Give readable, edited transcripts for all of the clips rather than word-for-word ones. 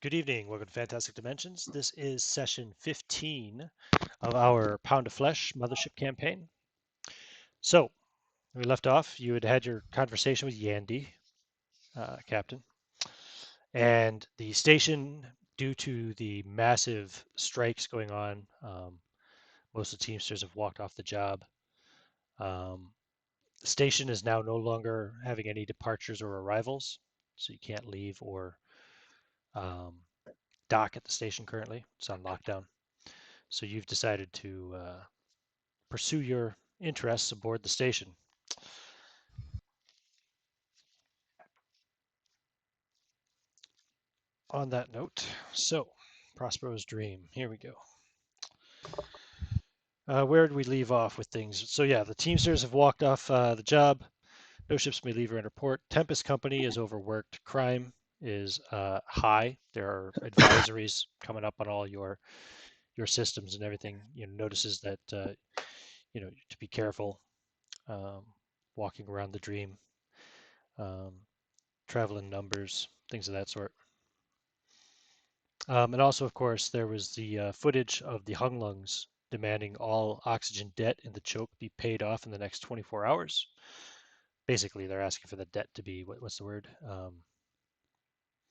Good evening. Welcome to Fantastic Dimensions. This is session 15 of our Pound of Flesh Mothership campaign. So, we left off. You had had your conversation with Yandy, Captain, and the station, due to the massive strikes going on, most of the Teamsters have walked off the job. The station is now no longer having any departures or arrivals, so you can't leave or dock at the station currently. It's on lockdown. So you've decided to pursue your interests aboard the station. On that note, so Prospero's dream. Here we go. Where did we leave off with things? So yeah, the Teamsters have walked off the job. No ships may leave or enter port. Tempest Company is overworked. Crime is high. There are advisories coming up on all your systems and everything. Notices that to be careful walking around the dream. Travel in numbers, things of that sort. And also, of course, there was the footage of the Hung Lungs demanding all oxygen debt in the choke be paid off in the next 24 hours. Basically, they're asking for the debt to be, what's the word?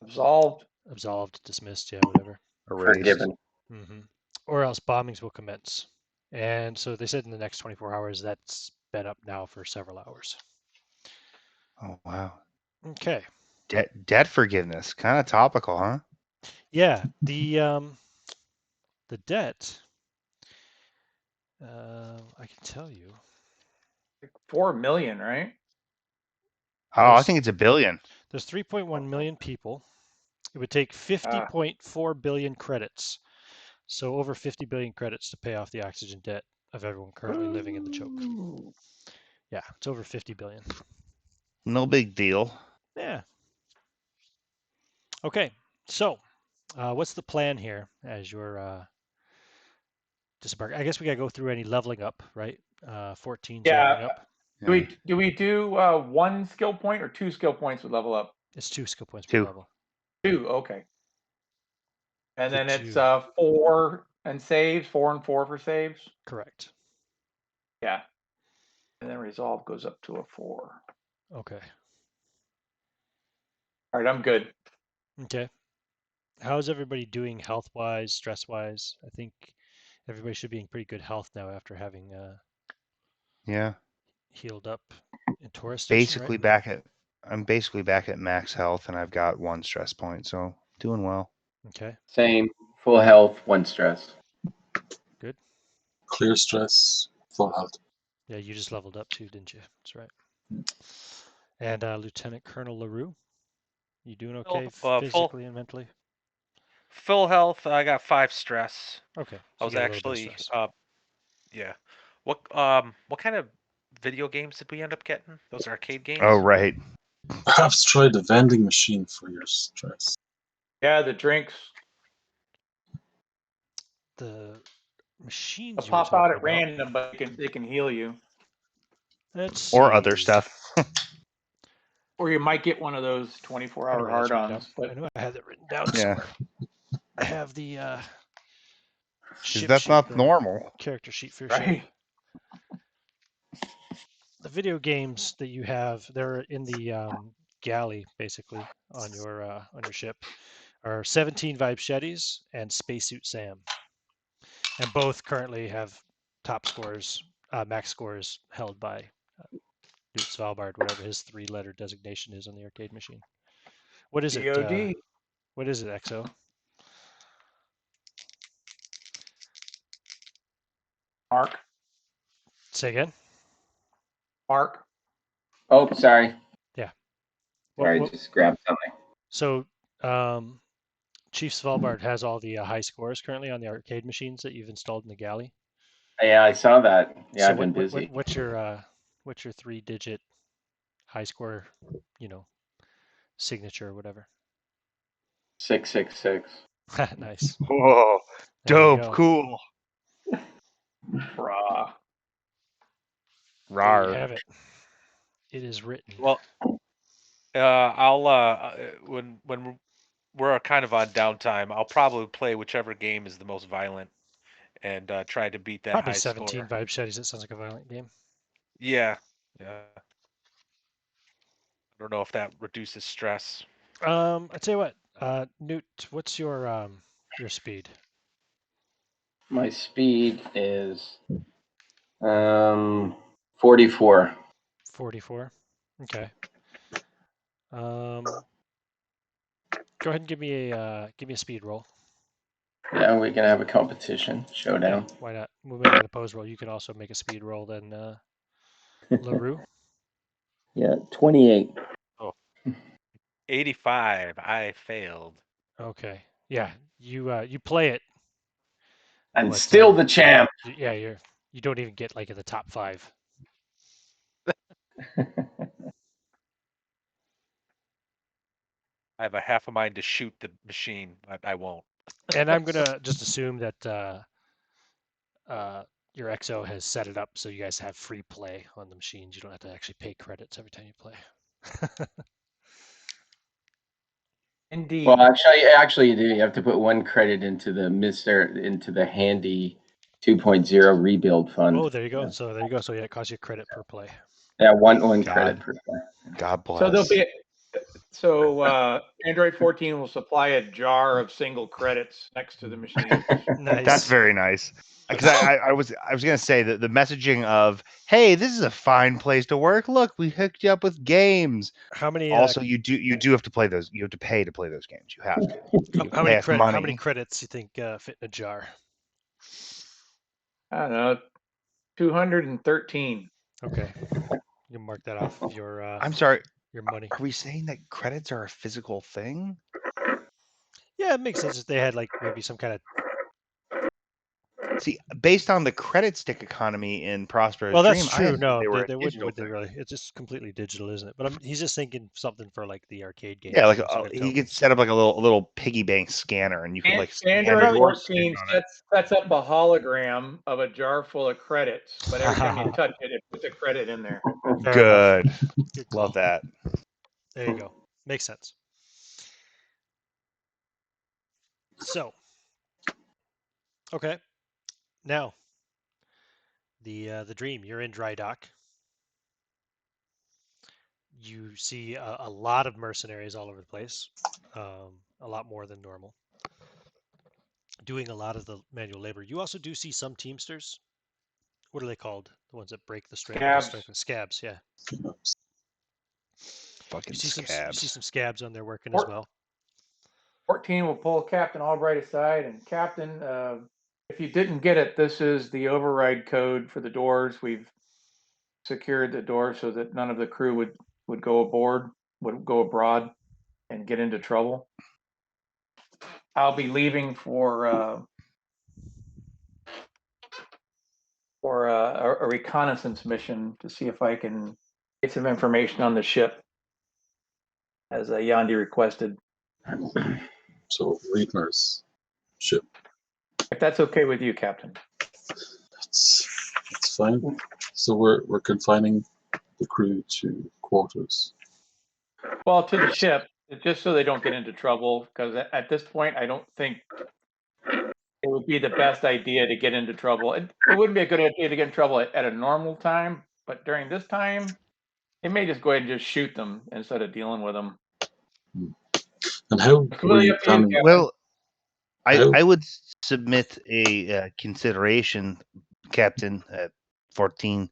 Absolved. Absolved, dismissed, yeah, whatever. Forgiven. Or else bombings will commence. And so they said in the next 24 hours. That's been up now for several hours. Oh, wow. Okay. Debt forgiveness. Kind of topical, huh? Yeah. The debt, I can tell you. Like 4 million, right? Oh, I think it's $1 billion. There's 3.1 million people. It would take 50.4 billion credits. So over 50 billion credits to pay off the oxygen debt of everyone currently living in the choke. Yeah, it's over 50 billion. No big deal. Yeah. Okay, so what's the plan here as you're disembarking? I guess we gotta go through any leveling up, right? 14's leveling up. Yeah. Do we do 1 skill point or 2 skill points with level up? It's 2 skill points per level. 2, okay. And then it's 4 and saves, 4 and 4 for saves? Correct. Yeah. And then resolve goes up to a 4. Okay. All right, I'm good. Okay. How's everybody doing health-wise, stress-wise? I think everybody should be in pretty good health now after having healed up in Taurus Station, basically right? I'm basically back at max health, and I've got 1 stress point, so doing well. Okay. Same. Full health, 1 stress. Good. Clear stress, full health. Yeah, you just leveled up too, didn't you? That's right. And Lieutenant Colonel LaRue, you doing okay physically and mentally? Full health. I got 5 stress. Okay. So I was actually yeah. What kind of video games did we end up getting? Those arcade games? Oh, right. Perhaps try the vending machine for your stress. Yeah, the drinks. The machines They'll pop out at random, but they can heal you. Or other stuff. Or you might get one of those 24-hour hard-ons. I know I had it written down somewhere. I have the because that's not normal. Character sheet for your ship. The video games that you have, they're in the galley basically on your ship, are 17 Vibe Shetties and Spacesuit Sam, and both currently have top scores, max scores held by Newt Svalbard, whatever his 3-letter designation is on the arcade machine. What is it? What is it, XO? Mark. Say again. Mark. Oh, sorry. Yeah. Sorry, just grabbed something. So, Chief Svalbard has all the high scores currently on the arcade machines that you've installed in the galley. Yeah, I saw that. Yeah, so I've been busy. What's your 3-digit high score, signature or whatever? 666. Nice. Whoa, dope, cool. Rah. There you have it. It is written. Well, I'll when we're kind of on downtime, I'll probably play whichever game is the most violent and try to beat that Probably high 17 score. vibe sheddies. That sounds like a violent game. Yeah. I don't know if that reduces stress. I tell you what, Newt, what's your speed? My speed is 44. 44. Okay. Go ahead and give me a speed roll. Yeah, we can have a competition Yeah, showdown. why not? We'll make it an opposed roll. You can also make a speed roll then, LaRue. Yeah, 28. 85. I failed. Okay. Yeah, you play it, And but still the champ. yeah, you don't even get like in the top 5. I have a half a mind to shoot the machine, but I won't. And I'm gonna just assume that your XO has set it up so you guys have free play on the machines. You don't have to actually pay credits every time you play. Indeed. Well, actually, you do. You have to put 1 credit into the handy 2.0 rebuild fund. Oh, there you go. So there you go. So yeah, it costs you credit per play. Yeah, one God. credit per play. God bless. So there'll be Android 14 will supply a jar of single credits next to the machine. Nice. That's very nice. Because I was gonna say that the messaging of, hey, this is a fine place to work. Look, we hooked you up with games. How many? Also, you do have to play those. You have to pay to play those games. You have to. You how pay many us credit? How money. many credits you think fit in a jar? I don't know, 213. Okay, you can mark that off of your I'm sorry. your money. Are we saying that credits are a physical thing? Yeah, it makes sense if they had like maybe some kind of. See, based on the credit stick economy in Prospero's Well, that's Dream, I true. assumed No, they were a they wouldn't, digital would they thing. really? It's just completely digital, isn't it? But he's just thinking something for like the arcade games. Yeah, like you know, so you got he could tokens. set up like a little piggy bank scanner, and you could like scan Android your stick 14 on it. sets up a hologram of a jar full of credits, but every time you touch it, it puts a credit in there. Fair enough. Good. Good call. Love that. There you go. Makes sense. So, okay, now the dream. You're in dry dock. You see a lot of mercenaries all over the place, a lot more than normal, doing a lot of the manual labor. You also do see some teamsters. What are they called? The ones that break the Scabs. scabs. Yeah. Fucking You see scabs. some scabs on there working as well. 14 will pull Captain Albright aside, and Captain, if you didn't get it, this is the override code for the doors. We've secured the doors so that none of the crew would go abroad and get into trouble. I'll be leaving for a reconnaissance mission to see if I can get some information on the ship, as Yandi requested. So Reedmer's ship. If that's okay with you, Captain. It's fine. So we're confining the crew to quarters. Well, to the ship, just so they don't get into trouble, because at this point, I don't think it would be the best idea to get into trouble. It wouldn't be a good idea to get in trouble at a normal time, but during this time, they may just go ahead and just shoot them instead of dealing with them. And how It's were really you up to you, planning? Captain. Well, How- I would submit a consideration, Captain 14.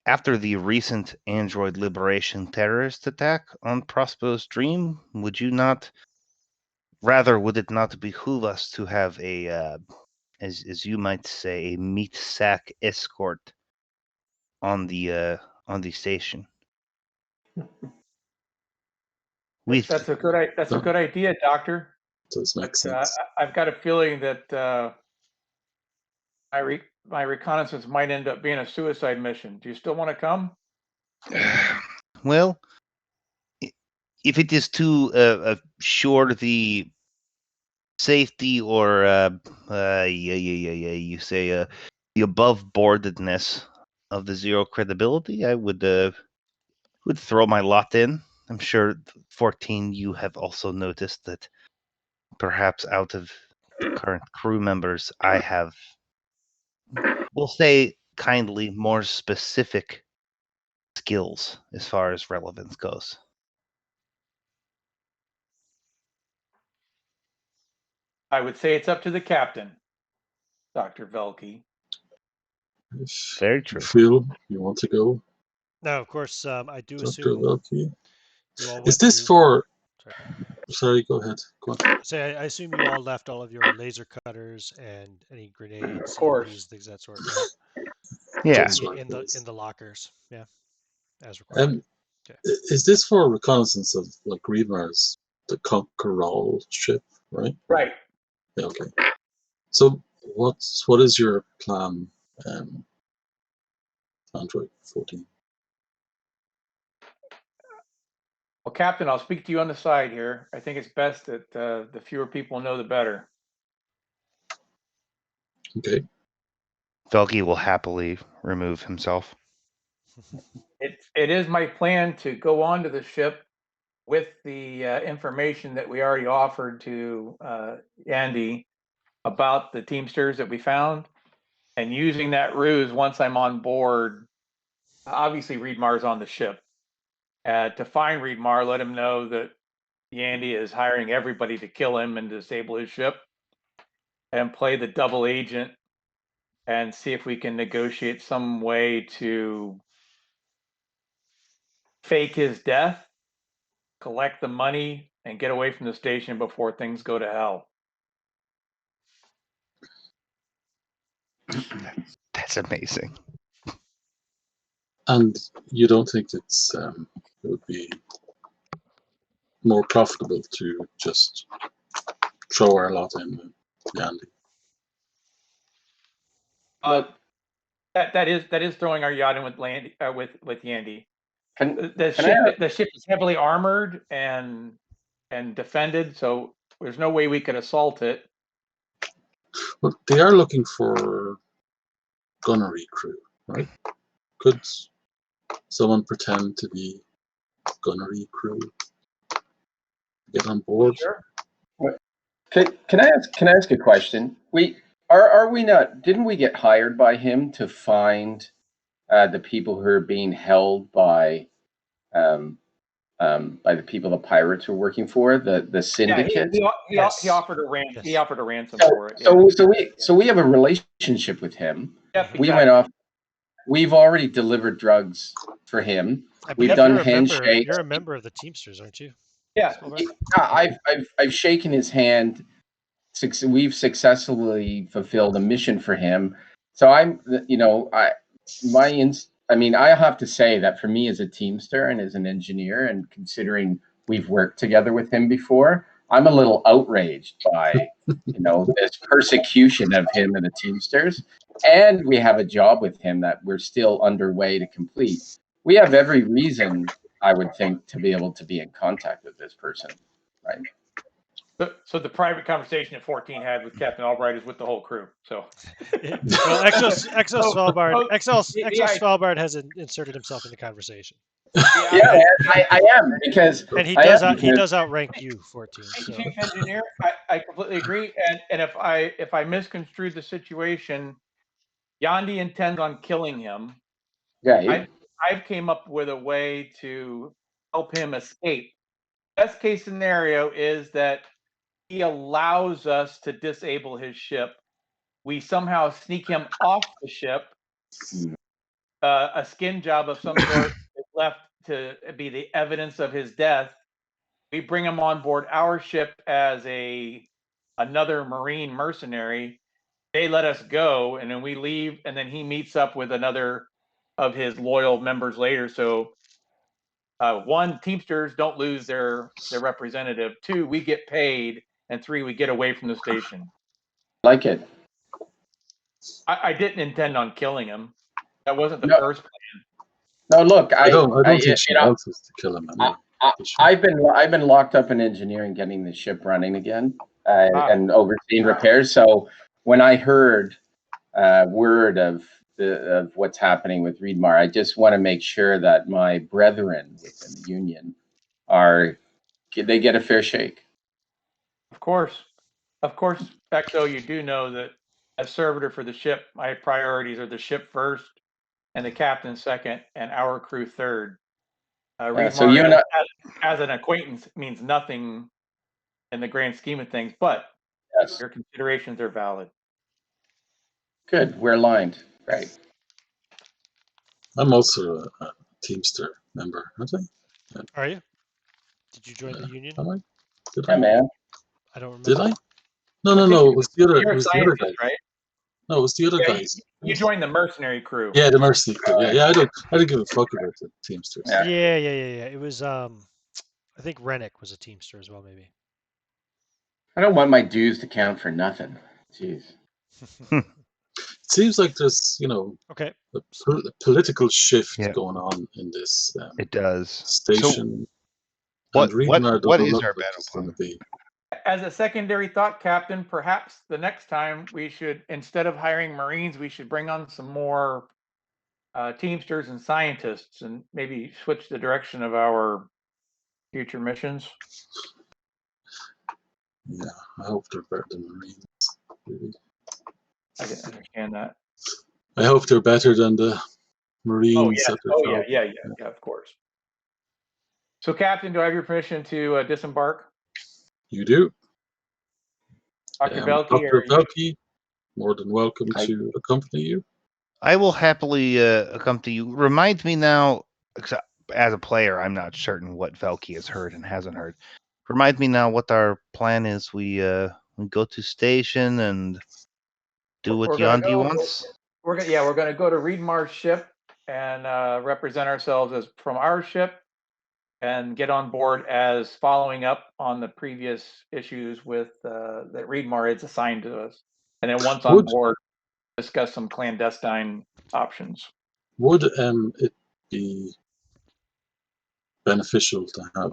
After the recent Android Liberation terrorist attack on Prospero's Dream, would it not behoove us to have a, as you might say, a meat sack escort on the station? That's a good idea, Doctor. Does make But sense. I've got a feeling that my reconnaissance might end up being a suicide mission. Do you still want to come? Well, if it is to assure the safety or you say the above boardedness of the zero credibility, I would throw my lot in. I'm sure 14, you have also noticed that perhaps out of the current crew members, I have, we'll say kindly, more specific skills as far as relevance goes. I would say it's up to the captain, Dr. Velke. If Very you true. feel you want to go, Now, of course, I do Dr. assume Velke. you all Is went this through. for... Sorry. Sorry, go ahead. Go on. Say, I assume you all left all of your laser cutters and any grenades, Of course. EMPs, things of that sort, right? Yeah. That's right, In yes. the lockers, yeah, as required. Okay. Is this for reconnaissance of like Reedmar's, the Cabals ship, right? Right. Yeah, okay. So what is your plan, Android 14? Well, Captain, I'll speak to you on the side here. I think it's best that the fewer people know, the better. Okay. Velge will happily remove himself. It is my plan to go onto the ship with the information that we already offered to Andy about the Teamsters that we found, and using that ruse once I'm on board. Obviously, Reedmar's on the ship. To find Reedmar, let him know that Yandy is hiring everybody to kill him and disable his ship, and play the double agent and see if we can negotiate some way to fake his death, collect the money, and get away from the station before things go to hell. That's amazing. And you don't think it would be more profitable to just throw our lot in Yandy? That is throwing our yacht in with with Yandy. Can The can I? ship is heavily armored and defended, so there's no way we could assault it. Well, they are looking for gunnery crew, right? Could someone pretend to be gunnery crew? Get on board? Sure. Can I ask a question? Are we not? Didn't we get hired by him to find the people who are being held by the people the pirates were working for, the Yeah, syndicate? he Yes. offered a Yes. he offered a ransom So, for it. Yeah. so we have a relationship with him. Yep, We went exactly. off. We've already delivered drugs for him. I We've believe done you're a member. handshakes. You're a member of the Teamsters, aren't you? Yeah. Spellbart? I've shaken his hand. We've successfully fulfilled a mission for him. So I have to say that for me as a Teamster and as an engineer, and considering we've worked together with him before, I'm a little outraged by this persecution of him and the Teamsters. And we have a job with him that we're still underway to complete. We have every reason, I would think, to be able to be in contact with this person, right? So the private conversation that 14 had with Captain Albright is with the whole crew. So Well, Exos yeah, Svalbard has inserted himself in the conversation, Yeah, I am because and he I does am because outrank you, 14. So Chief Engineer, I completely agree. And if I misconstrued the situation, Yandi intends on killing him. yeah. I've came up with a way to help him escape. Best case scenario is that he allows us to disable his ship. We somehow sneak him off the ship. A skin job of some sort is left to be the evidence of his death. We bring him on board our ship as another Marine mercenary. They let us go, and then we leave, and then he meets up with another of his loyal members later. So, one, Teamsters don't lose their representative. Two, we get paid, and three, we get away from the station. Like it. I didn't intend on killing him. That wasn't the No, first plan. no. Look, I don't think she wants us to kill him anyway. I've been locked up in engineering, getting the ship running again, and overseeing repairs. So when I heard word of what's happening with Reedmar, I just want to make sure that my brethren within the union they get a fair shake. Of course, XO, you do know that as servitor for the ship, my priorities are the ship first, and the captain second, and our crew third. So Reedmar you and I, as an acquaintance means nothing in the grand scheme of things, but yes, your considerations are valid. good. We're aligned, right? I'm also a Teamster member, aren't I? Are you? Did you join the union? Am I? Did Yeah, I? man. I don't Did remember. I? No, I no, think no. It was the other. It you're a was the other scientist, guy. right? No, it was the other Yeah, guys. you joined the mercenary crew. Yeah, the Mercy crew. Yeah, yeah. I don't give a fuck about the Teamsters. Yeah. Yeah. It was I think Rennick was a Teamster as well, maybe. I don't want my dues to count for nothing. Jeez. It seems like there's, Okay. a political shift Yeah. going on in this It does. So station, and what Reedmar what doesn't is look our like battle it's going to plan? be. As a secondary thought, Captain, perhaps the next time we should, instead of hiring Marines, we should bring on some more Teamsters and scientists, and maybe switch the direction of our future missions. Yeah, I hope they're better than Marines. Really. I can understand that. I hope they're better than the Oh Marines yes. at their Oh job. yeah. Of course. So, Captain, do I have your permission to disembark? You do. Dr. Velke, Dr. are you? Velke, more than welcome I, to accompany you. I will happily accompany you. Remind me now, as a player, I'm not certain what Velky has heard and hasn't heard. Remind me now what our plan is. We go to station and do what We're gonna Yandi go. wants. We're gonna go to Reedmar's ship and represent ourselves as from our ship, and get on board as following up on the previous issues with that Reedmar is assigned to us, and then once on Would board, discuss some clandestine options. would it be beneficial to have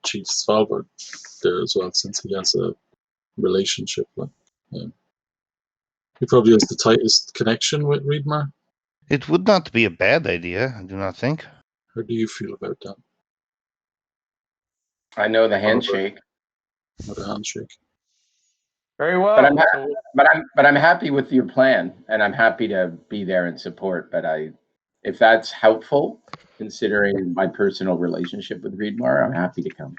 Chief Svalbard there as well, since he has a relationship with. He probably has the tightest connection with Reedmar. It would not be a bad idea, I do not think. How do you feel about that? I know the Oliver, handshake, with a handshake. Very but I'm well. ha- So but I'm happy with your plan, and I'm happy to be there and support. But if that's helpful, considering my personal relationship with Reedmar, I'm happy to come.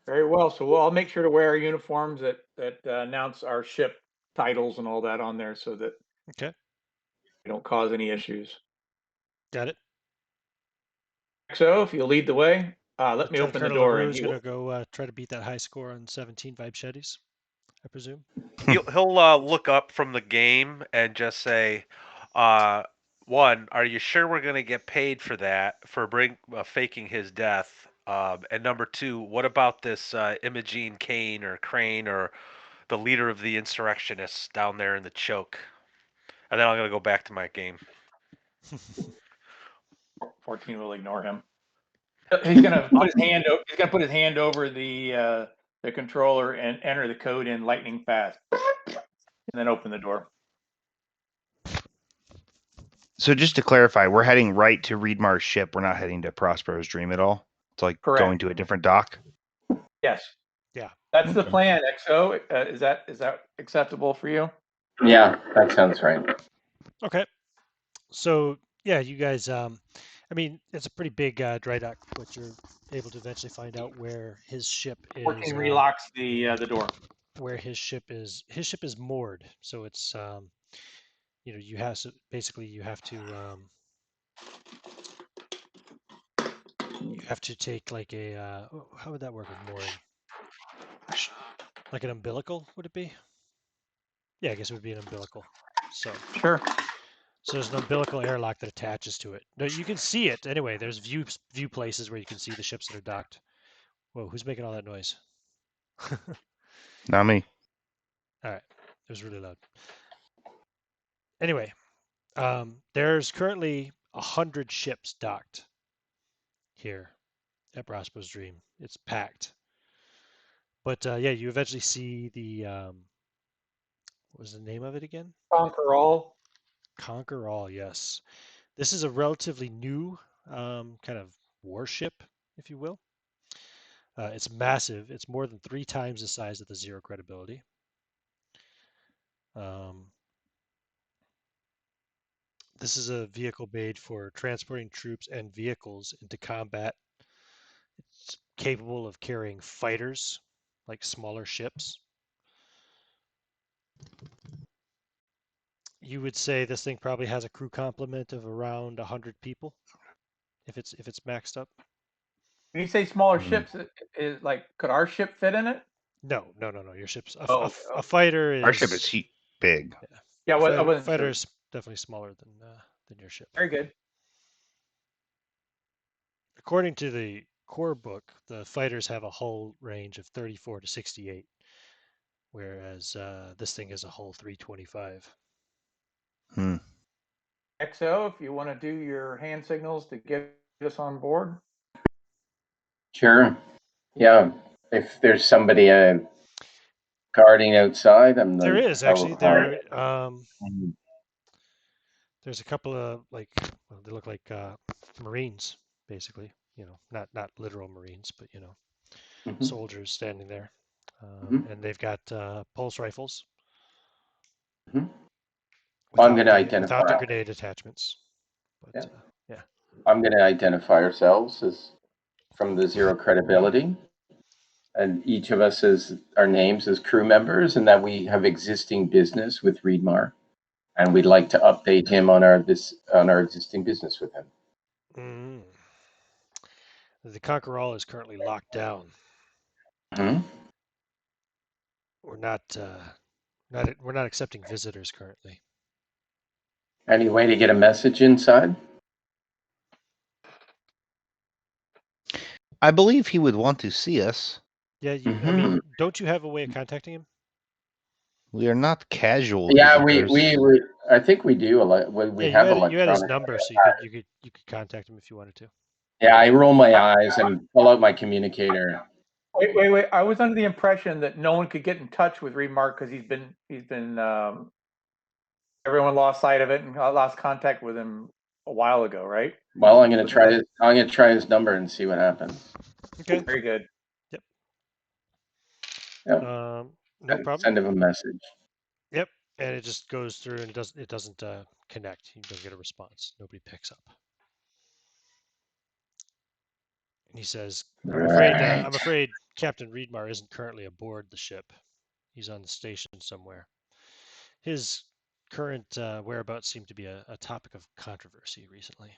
very well. So I'll make sure to wear our uniforms that announce our ship titles and all that on there, so that Okay. we don't cause any issues. Got it. So if you'll lead the way, let me Lieutenant open the Colonel door, LaRue and is he going will. to go try to beat that high score on 17 Vibe Shetties, I presume. He'll look up from the game and just say, one, are you sure we're gonna get paid for that for faking his death? And number two, what about this Imogene Kane or Crane or the leader of the insurrectionists down there in the choke? And then I'm gonna go back to my game. 14 will ignore him. He's gonna put his hand. He's gonna put his hand over the controller and enter the code in lightning fast, and then open the door. So just to clarify, we're heading right to Reedmar's ship. We're not heading to Prospero's Dream at all. It's like Correct. going to a different dock. Yes. Yeah. That's the Okay. plan. XO, is that acceptable for you? Yeah, that sounds right. Okay. So yeah, you guys. I mean, it's a pretty big dry dock, but you're able to eventually find out where his ship is. 14 relocks the door. Where his ship is. His ship is moored, so it's you have to basically you have to take like a how would that work with mooring? Like an umbilical, would it be? Yeah, I guess it would be an umbilical. So Sure. there's an umbilical airlock that attaches to it. No, you can see it anyway. There's view places where you can see the ships that are docked. Whoa, who's making all that noise? Not me. All right, it was really loud. Anyway, there's currently 100 ships docked here at Prospero's Dream. It's packed. But yeah, you eventually see the what was the name of it again? Conquer all. Conquer All. Yes, this is a relatively new kind of warship, if you will. It's massive. It's more than 3 times the size of the Zero Credibility. This is a vehicle made for transporting troops and vehicles into combat. It's capable of carrying fighters, like smaller ships. You would say this thing probably has a crew complement of around 100 people, if it's maxed up. When you say smaller Hmm. ships, is like, could our ship fit in it? No. Your ship's Oh, a fighter Our ship is is big. yeah, I wasn't fighter sure. is definitely smaller than your ship. Very good. According to the core book, the fighters have a hull range of 34 to 68, whereas this thing has a hull 325. Hmm. XO, if you want to do your hand signals to get us on board. Sure. Yeah. If there's somebody guarding outside, I'm There like, is actually Mm. there's a couple of like, well, they look like Marines, basically. Not literal Marines, but Mhm. soldiers standing there, Mhm. and they've got pulse rifles Mhm. I'm without going to without the identify. grenade attachments. But Yeah. yeah, I'm going to identify ourselves as from the Zero Credibility, and each of us is our names as crew members, and that we have existing business with Reedmar, and we'd like to update him on our existing business with him. mm. The Conquerall is currently locked down. Hmm. We're we're not accepting visitors currently. Any way to get a message inside? I believe he would want to see us. Yeah, I Hmm. mean, don't you have a way of contacting him? We are not casual Yeah, visitors. I think we do. We Yeah, have you had his electronic. number, so you could contact him if you wanted to. Yeah, I roll my eyes and pull out my communicator. Wait. I was under the impression that no one could get in touch with Remark because he's been everyone lost sight of it and lost contact with him a while ago, right? Well, Wasn't that I'm gonna try his number and see what happens. Okay. very good? Yep. No problem. Send him a message. Yep. And it just goes through, and it doesn't connect. You don't get a response. Nobody picks up. And he says, Right. I'm afraid Captain Reedmar isn't currently aboard the ship. He's on the station somewhere. His current whereabouts seem to be a topic of controversy recently.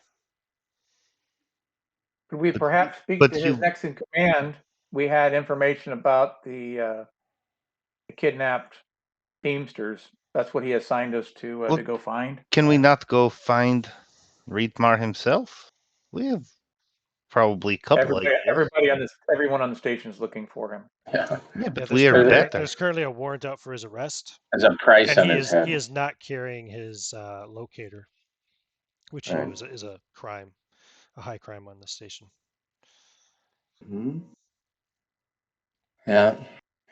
Could we But, perhaps speak to but his you, next in command? We had information about the kidnapped Teamsters. That's what he assigned us to well, go find. can we not go find Reedmar himself? We have probably a couple ideas. Everyone on the station is looking for him. Yeah. Yeah, Yeah, but we are better. there's currently a warrant out for his arrest, There's a price and on his head. he is not carrying his locator, which Right. is a crime, a high crime on the station. Hmm. Yeah.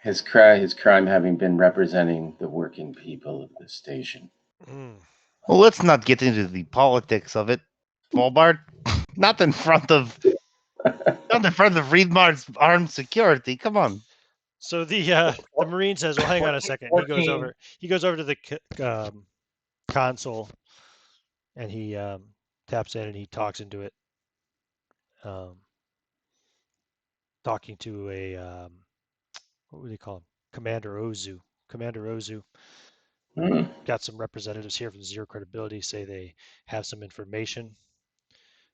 His crime having been representing the working people of the station. Mm. Well, let's not get into the politics of it, Volbart. Not in front of Reedmar's armed security. Come on. So the Marine says, "Well, hang on a second." 14. He goes over to the console, and he taps in and he talks into it, um, talking to a what would they call him? Commander Ozu. Commander Ozu. Hmm. Got some representatives here from Zero Credibility say they have some information.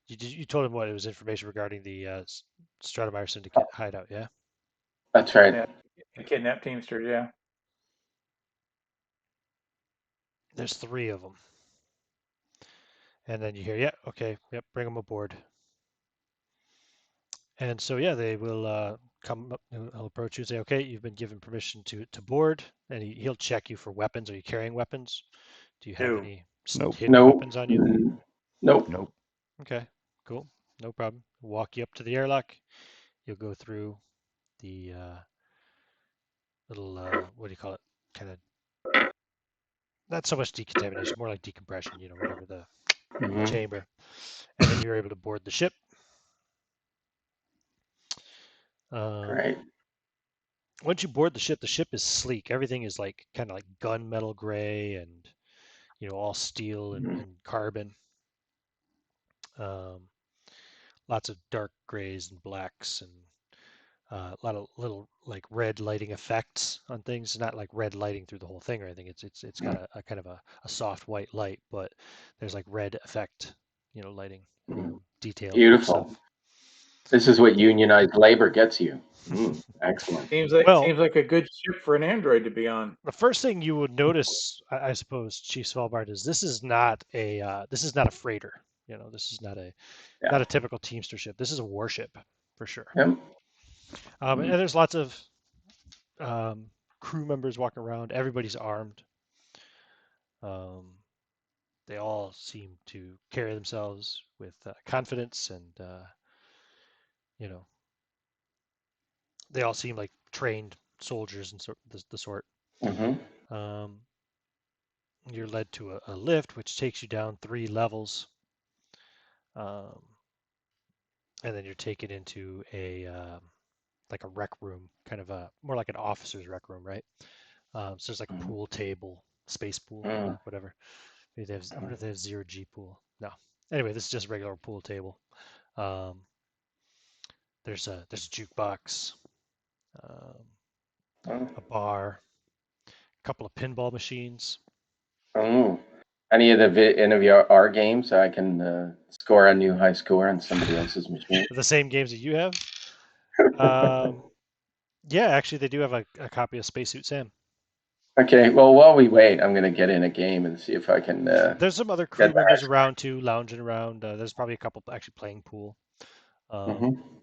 You told him what it was information regarding the Stratemeyer Syndicate hideout, yeah? That's right. Yeah, the kidnapped Teamsters. Yeah. There's 3 of them. And then you hear, yeah, okay, yep, bring them aboard. And so, yeah, they will come up, he'll approach you and say, okay, you've been given permission to board, and he'll check you for weapons. Are you carrying weapons? Do you have No. any Nope. hidden No. weapons on you? Nope. Nope. Okay, cool, no problem. Walk you up to the airlock. You'll go through the little, what do you call it? Kind of, not so much decontamination, more like decompression, whatever the Mhm. chamber, and then you're able to board the ship. Great. Once you board the ship is sleek. Everything is like kind of like gunmetal gray and all steel Mhm. and carbon. Um, Lots of dark grays and blacks and a lot of little like red lighting effects on things. Not like red lighting through the whole thing or anything. It's got a kind of a soft white light, but there's like red effect, lighting, Mhm. detail Beautiful. stuff. This is what unionized labor gets you. Excellent. Well, Seems like a good ship for an android to be on. the first thing you would notice, I suppose, Chief Svalbard, is this is not a freighter. This is Yeah. not a typical Teamster ship. This is a warship for sure. Yep. And there's lots of crew members walking around. Everybody's armed. They all seem to carry themselves with confidence, and they all seem like trained soldiers and the sort. Mhm. Um, you're led to a lift, which takes you down 3 levels, um, and then you're taken into like a rec room, kind of more like an officer's rec room, right? So there's like a Mhm. pool table, space pool, Mm. whatever. Maybe I wonder if they have zero G pool. No. Anyway, this is just a regular pool table. Um, there's a jukebox, um, Oh. a bar, a couple of pinball machines. Oh. Any of our games, I can score a new high score on somebody else's machine. The same games that you have. Um, yeah, actually, they do have a copy of Spacesuit Sam. Okay. Well, while we wait, I'm gonna get in a game and see if I can There's some other crew get the high members score. around too, lounging around. There's probably a couple actually playing pool. Mhm.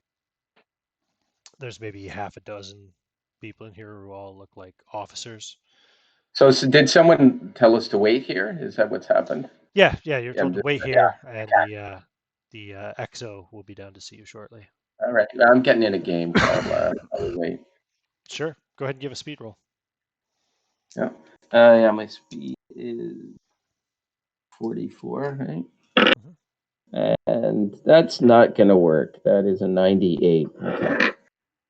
There's maybe half a dozen people in here who all look like officers. So, did someone tell us to wait here? Is that what's happened? Yeah, you're Yeah. told to wait Yeah. here, and the XO will be down to see you shortly. All right. I'm getting in a game, so I'll wait. Sure, go ahead and give a speed roll. Yeah. Yeah. My speed is 44, right? And that's not gonna work. That is a 98. Okay.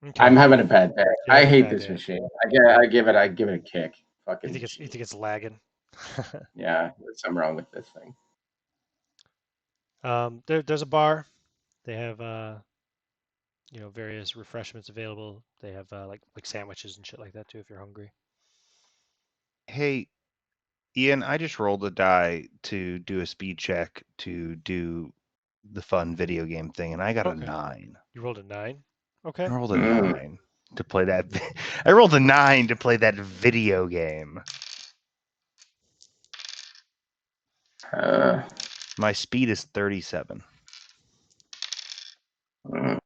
Okay, I'm having a bad day. you're I having a hate bad this day. machine. I give it a kick. You Fucking think it's machine. lagging? Yeah, there's something wrong with this thing. There's a bar. They have various refreshments available. They have like sandwiches and shit like that too if you're hungry. Hey, Ian, I just rolled a die to do a speed check to do the fun video game thing, and I got a Okay. 9. You rolled a 9. I Okay. rolled a 9 to play that. I rolled a 9 to play that video game. Uh, My speed is 37. mm,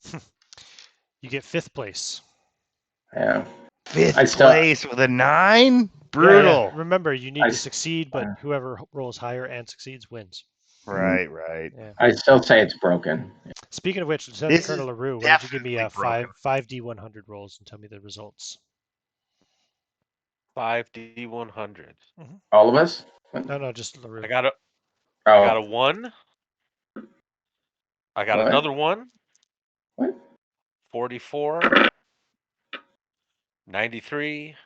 You get 5th place. yeah. I Fifth still. place with a 9? Yeah. Brutal. Remember, you need I to s- succeed, but whoever rolls higher and succeeds wins. Right. Yeah. I still say it's broken. Speaking of which, Lieutenant This Colonel is LaRue, why don't you give me definitely broken. five D100 rolls and tell me the results? 5D100. All of us? No, just LaRue. I got a Oh, 1. I got what? another 1. What? 44, 93,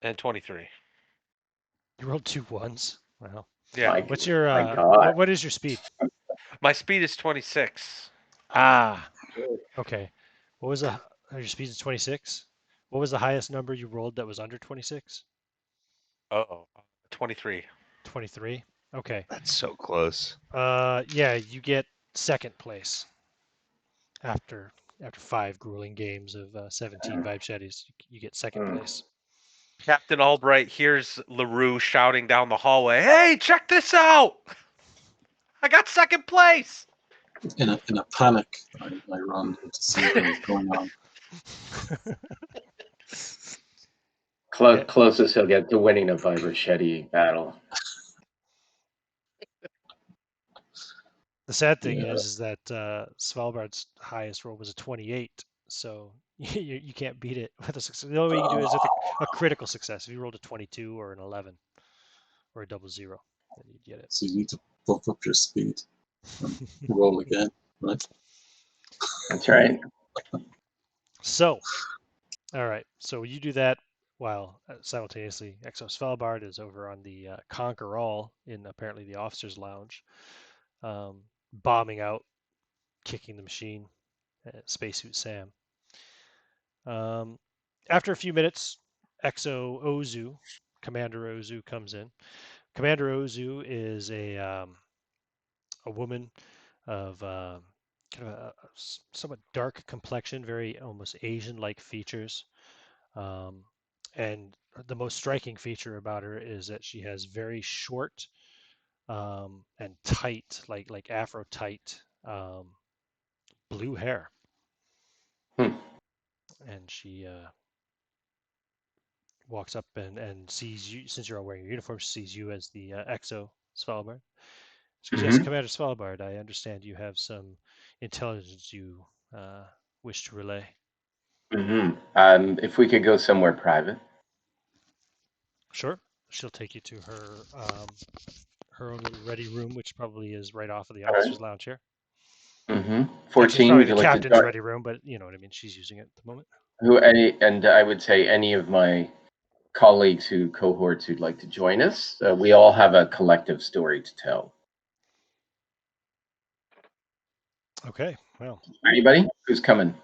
and 23. You rolled 2 1s. Wow. Yeah. What's your My God. what is your speed? My speed is 26. Ah, okay. What was your speed is 26? What was the highest number you rolled that was under 26? Uh-oh. 23. 23. Okay. That's so close. Yeah, you get 2nd place after 5 grueling games of 17 Vibe Shetties. You get 2nd place. Captain Albright hears LaRue shouting down the hallway, "Hey, check this out! I got 2nd place!" In a panic, I run to see what is going on. Yeah. Closest he'll get to winning a Vibrochetti battle. The sad thing Yeah. is that Svalbard's highest roll was a 28, so you can't beat it with a success. The only way you can do it is with a critical success. If you rolled a 22 or an 11 or a 00, then you'd get it. So you need to bump up your speed and roll again, right? That's right. So, all right. So you do that while simultaneously Exo Svalbard is over on the Conquer All in apparently the officers' lounge, bombing out, kicking the machine, Spacesuit Sam. After a few minutes, Exo Ozu, Commander Ozu, comes in. Commander Ozu is a woman of kind of a somewhat dark complexion, very almost Asian-like features. Um, and the most striking feature about her is that she has very short and tight, like Afro tight blue hair, Hmm. and she walks up and sees you. Since you're all wearing your uniform, she sees you as the Exo Svalbard. She goes, "Yes, Mm-hmm. Commander Svalbard. I understand you have some intelligence you wish to relay." Mm-hmm. If we could go somewhere private. Sure. She'll take you to her own little ready room, which probably is right off of the All right. officer's lounge here. Mm-hmm. Actually, it's 14, probably would the you like to captain's join? ready room, but you know what I mean. She's using it at the moment. And I would say any of my colleagues who cohorts who'd like to join us. We all have a collective story to tell. Okay. Well, Anybody who's coming?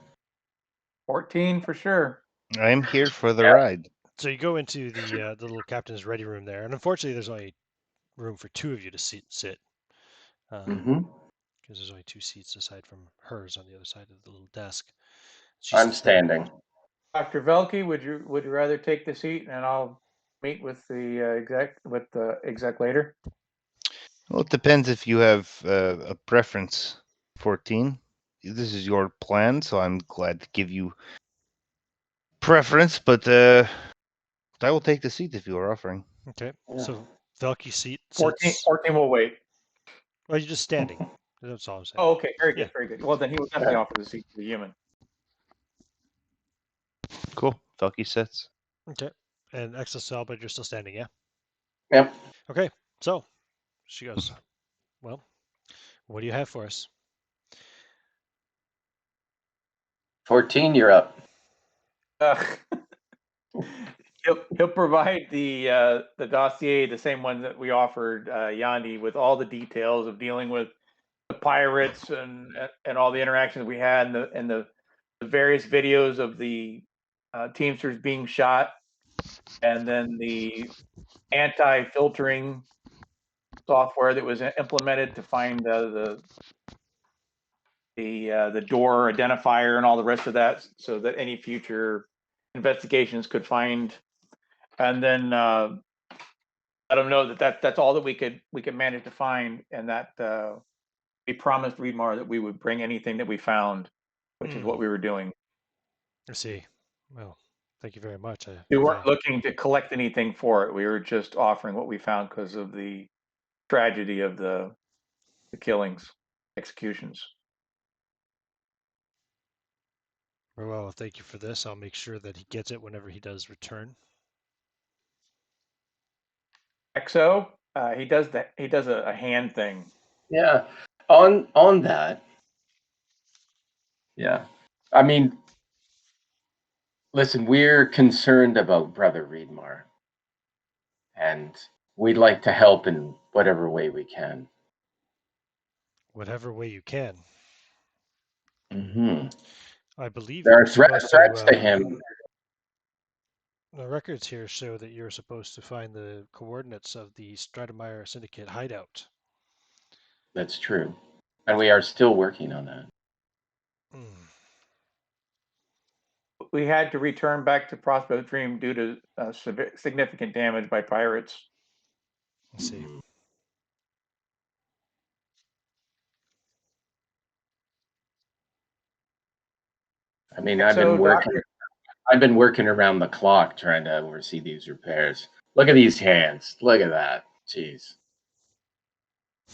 14 for sure. I'm here for the Yeah. ride. so you go into the little captain's ready room there, and unfortunately, there's only room for two of you to sit. Mm-hmm. Because there's only two seats aside from hers on the other side of the little desk. She's I'm still standing. standing. Dr. Velke, would you rather take the seat and I'll meet with the exec later? Well, it depends if you have a preference, 14. This is your plan, so I'm glad to give you preference, but I will take the seat if you are offering. Okay. Yeah. So Velky's seat 14, sits. 14 will wait. Well, you're just standing. That's all I'm saying. Oh, okay, very Yeah. good, very good. Well, then he will definitely Yeah. offer the seat to the human. Cool. Felky sits. Okay. And XSL, but you're still standing, yeah? Yep. Okay. So she goes, "Well, what do you have for us?" 14, you're up. Uh, he'll provide the dossier, the same one that we offered Yandi, with all the details of dealing with the pirates and all the interactions we had, and the various videos of the Teamsters being shot, and then the anti-filtering software that was implemented to find the door identifier and all the rest of that, so that any future investigations could find, and then let them know that that's all that we could manage to find, and that we promised Reedmar that we would bring anything that we found, which is what we were doing. I see. Well, thank you very much. We weren't looking to collect anything for it. We were just offering what we found because of the tragedy of the killings, executions. Well, thank you for this. I'll make sure that he gets it whenever he does return. XO, he does that. He does a hand thing. Yeah. On that. Yeah. I mean, listen, we're concerned about Brother Reedmar, and we'd like to help in whatever way we can. Whatever way you can. Mm-hmm. I believe There you are were supposed threats to to. him. The records here show that you're supposed to find the coordinates of the Stratemeyer Syndicate hideout. That's true. And we are still working on that. Hmm. We had to return back to Prospero Dream due to significant damage by pirates. Let's see. I mean, XO, Doctor, I've been working around the clock trying to oversee these repairs. Look at these hands. Look at that. Jeez.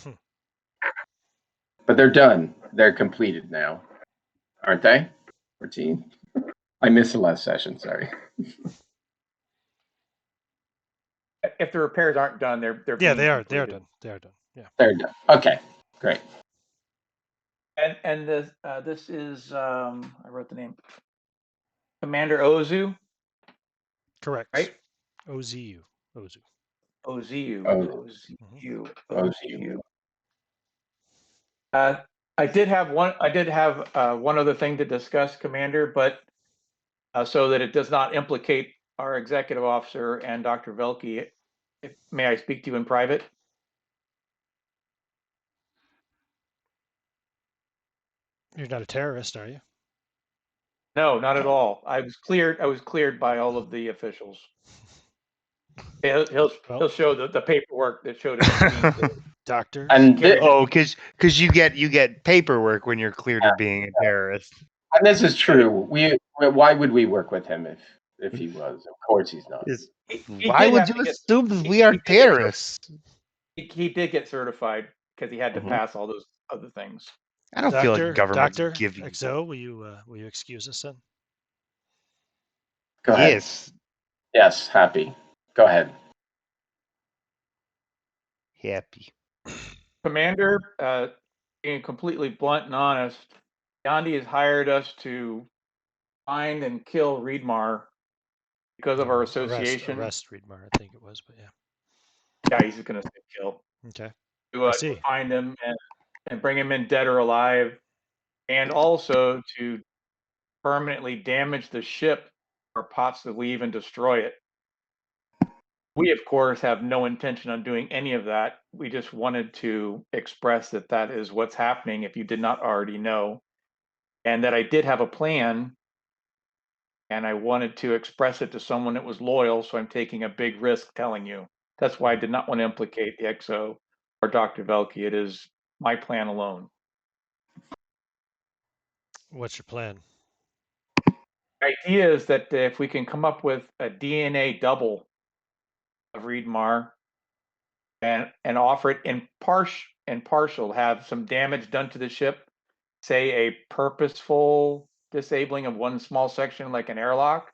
Hmm. But they're done. They're completed now. Aren't they? 14. I missed the last session, sorry. if the repairs aren't done, they're Yeah, being they are. They are completed. done. They are done. Yeah. They're done. Okay, great. And this is I wrote the name. Commander Ozu, Correct. right? OZU. Ozu. Ozu. Oh, Ozu. oh, Ozu. I did have one other thing to discuss, Commander, but so that it does not implicate our executive officer and Dr. Velke, may I speak to you in private? You're not a terrorist, are you? No, not at all. I was cleared by all of the officials. He'll show the paperwork that showed it was being cleared. Doctor. And Oh, because you get paperwork when you're cleared of being a terrorist. and this is true. Why would we work with him if he was? Of course he's not. He Why did would have you to get assume that we are terrorists? he did get certified because he had to Mhm. pass all those other things. I don't feel like government Doctor give you. XO, will you excuse us then? Go ahead. Yes, Yes, happy. Go ahead. happy. Commander, being completely blunt and honest, Gandhi has hired us to find and kill Reedmar because of our association. Arrest Reedmar, I think it was, but yeah. Yeah, he's going to say kill. Okay. To see. find him and bring him in dead or alive, and also to permanently damage the ship or possibly even destroy it. We, of course, have no intention on doing any of that. We just wanted to express that that is what's happening if you did not already know, and that I did have a plan, and I wanted to express it to someone that was loyal, so I'm taking a big risk telling you. That's why I did not want to implicate the XO or Dr. Velke. It is my plan alone. What's your plan? The idea is that if we can come up with a DNA double of Reedmar and offer it in partial, have some damage done to the ship, say a purposeful disabling of one small section like an airlock,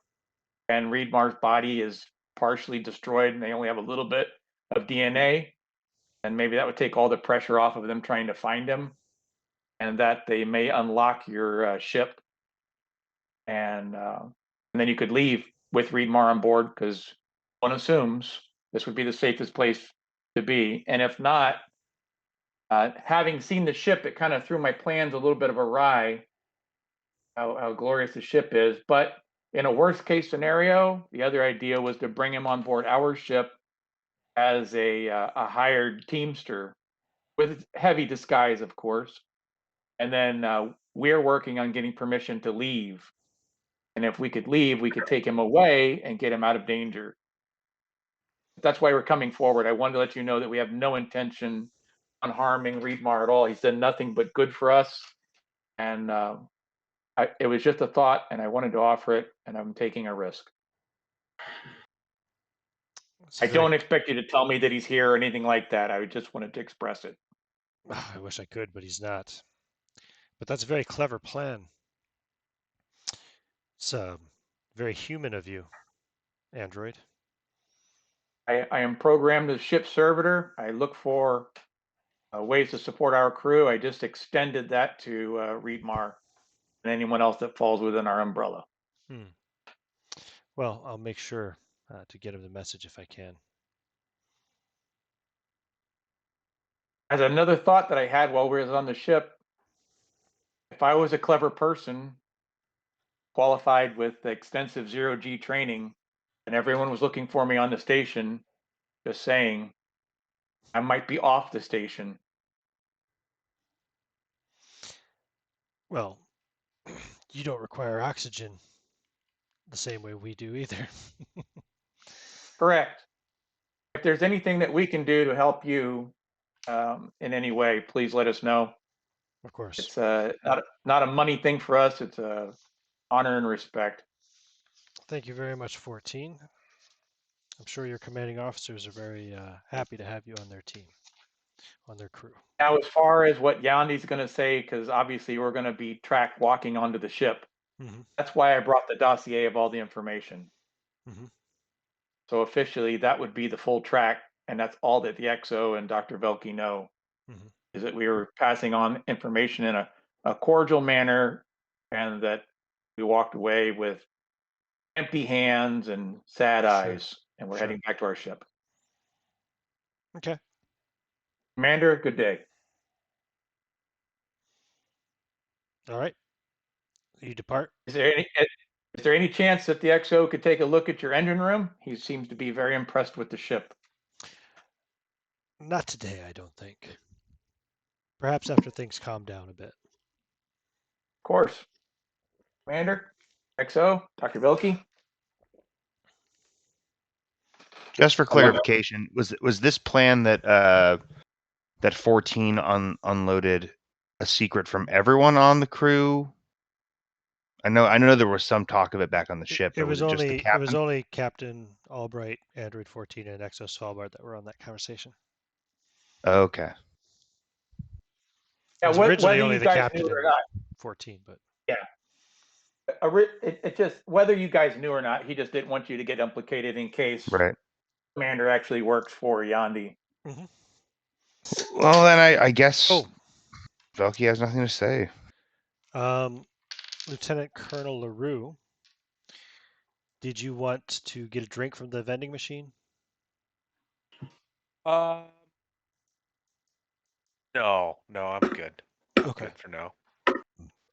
and Reedmar's body is partially destroyed and they only have a little bit of DNA, and maybe that would take all the pressure off of them trying to find him, and that they may unlock your ship, and then you could leave with Reedmar on board because one assumes this would be the safest place to be, and if not, having seen the ship, it kind of threw my plans a little bit of awry. How glorious the ship is, but in a worst case scenario, the other idea was to bring him on board our ship as a hired teamster with heavy disguise, of course, and then we're working on getting permission to leave. And if we could leave, we could take him away and get him out of danger. That's why we're coming forward. I wanted to let you know that we have no intention on harming Reedmar at all. He's done nothing but good for us, and it was just a thought, and I wanted to offer it, and I'm taking a risk. I don't expect you to tell me that he's here or anything like that. I just wanted to express it. I wish I could, but he's not. But that's a very clever plan. It's very human of you, Android. I am programmed as ship servitor. I look for ways to support our crew. I just extended that to Reedmar and anyone else that falls within our umbrella. Well, I'll make sure to get him the message if I can. As another thought that I had while we were on the ship, if I was a clever person qualified with extensive zero-G training and everyone was looking for me on the station, just saying, I might be off the station. Well, you don't require oxygen the same way we do either. Correct. If there's anything that we can do to help you in any way, please let us know. Of course. It's not a money thing for us. It's a honor and respect. Thank you very much, 14. I'm sure your commanding officers are very happy to have you on their team, on their crew. Now, as far as what Yandi's going to say, because obviously we're going to be track walking onto the ship. That's why I brought the dossier of all the information. So officially, that would be the full track and that's all that the XO and Dr. Velke know, Mhm. is that we were passing on information in a cordial manner, and that we walked away with empty hands and sad Sure. eyes, and we're Sure. heading back to our ship. Okay. Commander, good day. All right. You depart. Is there any chance that the XO could take a look at your engine room? He seems to be very impressed with the ship. Not today, I don't think. Perhaps after things calm down a bit. Of course. Commander, XO, Dr. Vilke. Just for I love it. clarification, was this plan that that 14 unloaded a secret from everyone on the crew? I know there was some talk of it back on the ship, It but was was it just the only captain? Captain Albright, Android 14, and Exo Svalbard that were on that conversation. Okay. It Yeah, was originally whether only you the guys captain knew it or and not. 14, but Yeah. It just, whether you guys knew or not, he just didn't want you to get implicated in case Right. Commander actually works for Yandi. Well, then I guess oh, Velky has nothing to say. Lieutenant Colonel LaRue, did you want to get a drink from the vending machine? No, I'm good. Okay. Good for now.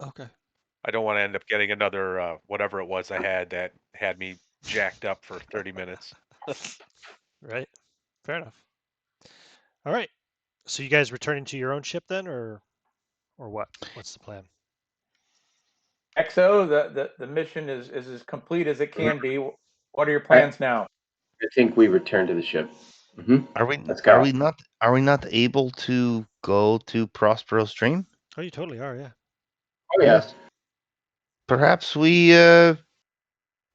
Okay. I don't want to end up getting another whatever it was I had that had me jacked up for 30 minutes. Right. Fair enough. All right. So you guys returning to your own ship then, or what? What's the plan? XO, the mission is as complete as it can be. What are your I, plans now? I think we return to the ship. Mm-hmm. Let's Are go. we not able to go to Prospero Stream? Oh, you totally are. Yeah. Oh, yes. Perhaps we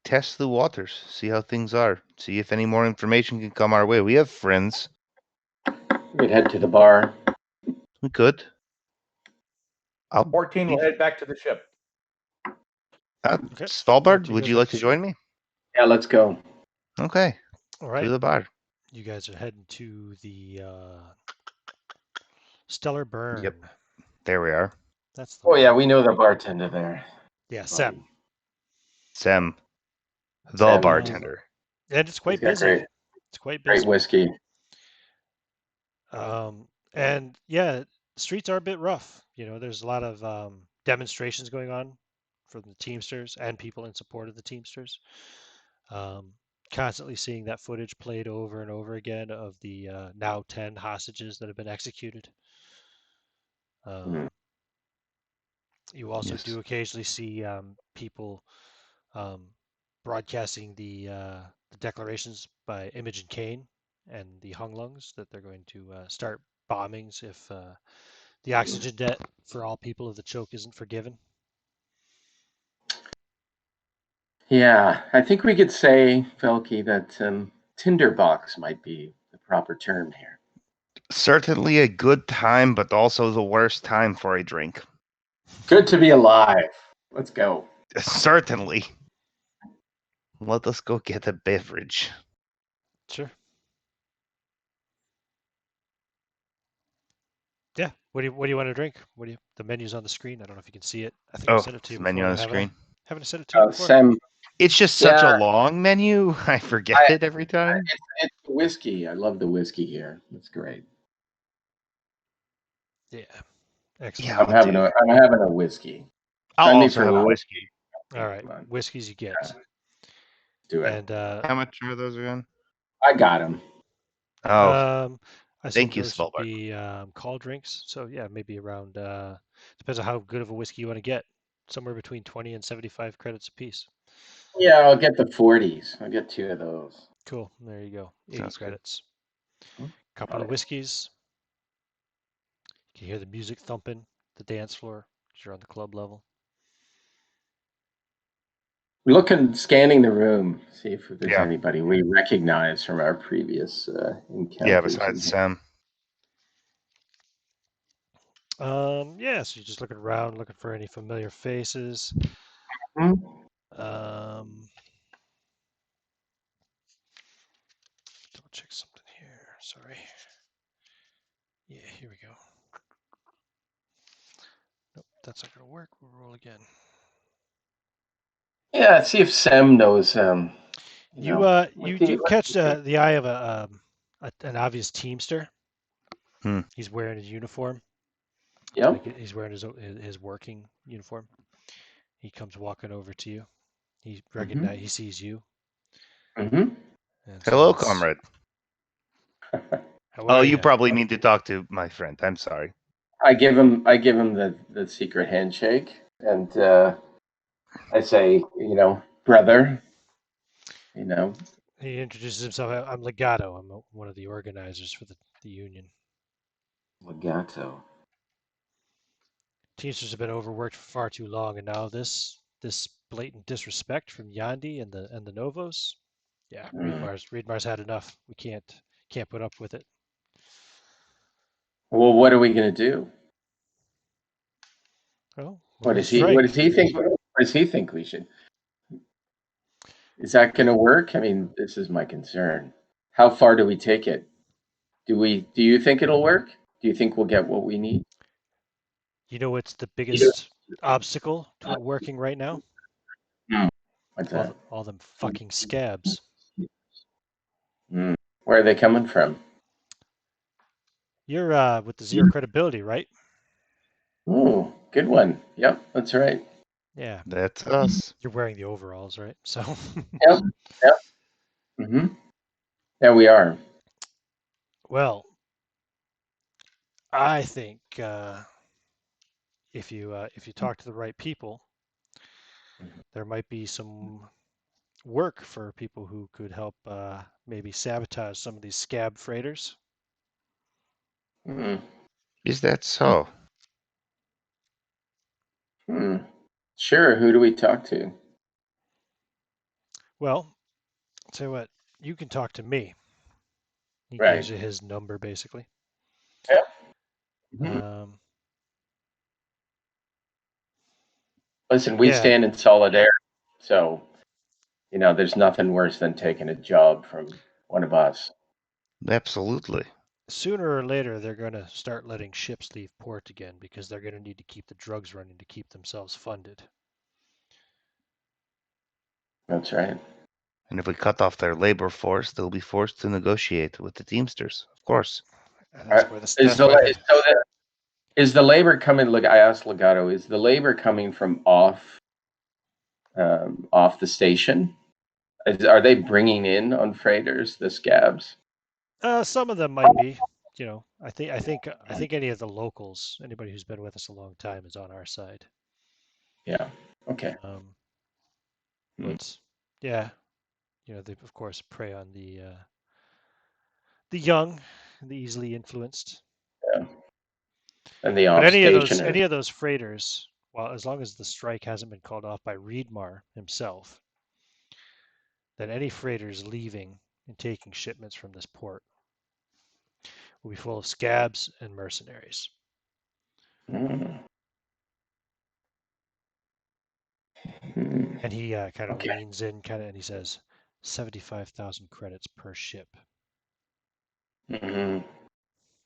test the waters, see how things are, see if any more information can come our way. We have friends. We'd head to the bar. We could. I'll 14 will be head back to the ship. Okay. Svalbard. 14 Would goes you back like to to ship. join me? Yeah, let's go. Okay, All to right. the bar. You guys are heading to the Stellar Burn. Yep. There we are. That's the Oh, yeah, one. we know the bartender there. Yeah, Buddy. Sam. Sam, the Sam, bartender. And it's He's quite got busy. great, It's quite great busy. whiskey. And yeah, the streets are a bit rough. You know, there's a lot of demonstrations going on from the Teamsters and people in support of the Teamsters. Constantly seeing that footage played over and over again of the now 10 hostages that have been executed. You also Yes. do occasionally see people broadcasting the declarations by Imogen Kane and the Hung Lungs that they're going to start bombings if the oxygen debt for all people of the choke isn't forgiven. Yeah, I think we could say, Felky, that tinderbox might be the proper term here. Certainly a good time, but also the worst time for a drink. Good to be alive. Let's go. Certainly. Let us go get a beverage. Sure. Yeah. What do you want to drink? The menu's on the screen. I don't know if you can see it. I think I Oh, sent it to you the menu before, on the haven't I? screen. Haven't I sent it to you before? Sam, It's just such Yeah. a long menu. I forget it every time. it's whiskey. I love the whiskey here. It's great. Yeah. Excellent. Yeah, I'm having a whiskey. I'll Send me also for have a one. whiskey. All right. Come on, Whiskeys you get. do it. And How much are those again? I got him. Oh, I assume thank you, those would Svalbard. be call drinks. So yeah, maybe around depends on how good of a whiskey you want to get. Somewhere between 20 and 75 credits a piece. Yeah, I'll get the 40s. I'll get 2 of those. Cool. There you go. 80 Sounds good. credits. Hmm? Couple All of right. whiskeys. You can hear the music thumping, the dance floor, 'cause you're on the club level. Scanning the room, see if there's Yeah. anybody we recognize from our previous encounters. Yeah, besides Sam. Yeah, so you're just looking around, looking for any familiar faces. Hmm? Double check something here. again. Yeah, see if Sam knows. You what you catch the eye of an obvious teamster. Hmm. He's wearing his uniform. Yeah. Like he's wearing his working uniform. He comes walking over to you. He sees you Mm-hmm. and Hello, says, comrade. "How Oh, are you you?" probably need to talk to my friend. I'm sorry. I give him the secret handshake, and I say, brother, you know, He introduces himself. I'm Legato. I'm one of the organizers for the union. legato. Teamsters have been overworked for far too long, and now this blatant disrespect from Yandi and the Novos. Yeah, Reedmar's had enough. We can't put up with it. Well, what are we gonna do? Well, What we're gonna does he? What strike. does he think? What does he think we should? Is that gonna work? I mean, this is my concern. How far do we take it? Do you think it'll work? Do you think we'll get what we need? You know what's the biggest obstacle to it working right now? What's that? All them fucking scabs. Where are they coming from? You're with the zero credibility, right? Ooh, good one. Yep, that's right. Yeah, That's us. you're wearing the overalls, right? So, Yep, yep. Mm-hmm. Yeah, we are. well, I think if you talk to the right people, there might be some work for people who could help maybe sabotage some of these scab freighters. Mm-hmm. Is that so? Hmm. Sure. Who do we talk to? Well, tell you what, you can talk to me. He gives Right. you his number basically. Yeah. Mhm. Um, Listen, we yeah, stand in solidarity. So, there's nothing worse than taking a job from one of us. Absolutely. sooner or later they're going to start letting ships leave port again because they're going to need to keep the drugs running to keep themselves funded. That's right. And if we cut off their labor force, they'll be forced to negotiate with the Teamsters, of course. And Uh, Is that's the why la- the so that is the labor coming? Look, I asked Legato. Is the labor coming from off the station? Are they bringing in on freighters the scabs? some of them might be. I think any of the locals, anybody who's been with us a long time, is on our side. Yeah. Okay. Um, Hmm. but yeah, they of course prey on the young, the easily influenced. Yeah. And the But off stationers. any of those freighters, well, as long as the strike hasn't been called off by Reedmar himself, then any freighters leaving and taking shipments from this port will be full of scabs and mercenaries. Hmm. Hmm. And he kind of Okay. leans in, and he says, 75,000 credits per ship. Hmm.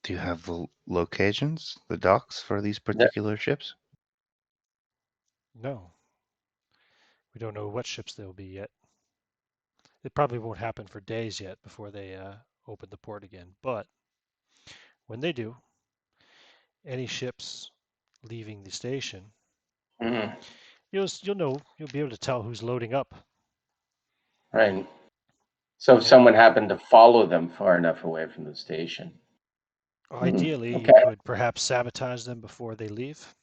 Do you have the locations, the docks for these particular ships? No, we don't know what ships they'll be yet. It probably won't happen for days yet before they open the port again. But when they do, any ships leaving the station, Hmm. you'll be able to tell who's loading up. Right. So if And someone happened to follow them far enough away from the station. ideally, you Okay. could perhaps sabotage them before they leave.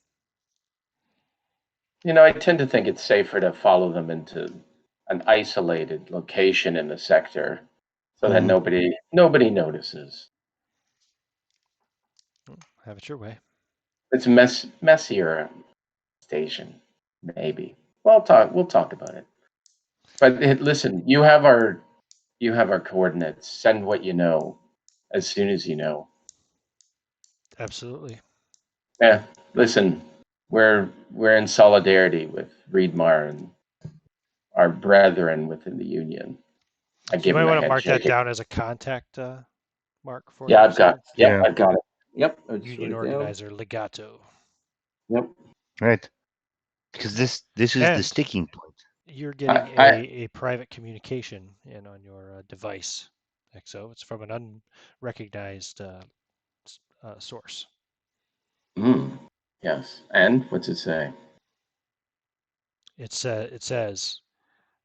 I tend to think it's safer to follow them into an isolated location in the sector so that Mhm. nobody notices. Have it your way. It's messier station, maybe. We'll talk about it. But listen, you have our coordinates. Send what you know as soon as you know. Absolutely. Yeah, listen, we're in solidarity with Reedmar and our brethren within the union. I So you give might him a want to mark that handshake. down as a contact mark for Yeah, you. I've got. So Yep, Yeah, I've got it. Yep, I just wrote union it down. organizer Legato. Yep. right. Because this is the And sticking point. you're getting I a private communication in on your device. XO. It's from an unrecognized source. yes. And what's it say? It says,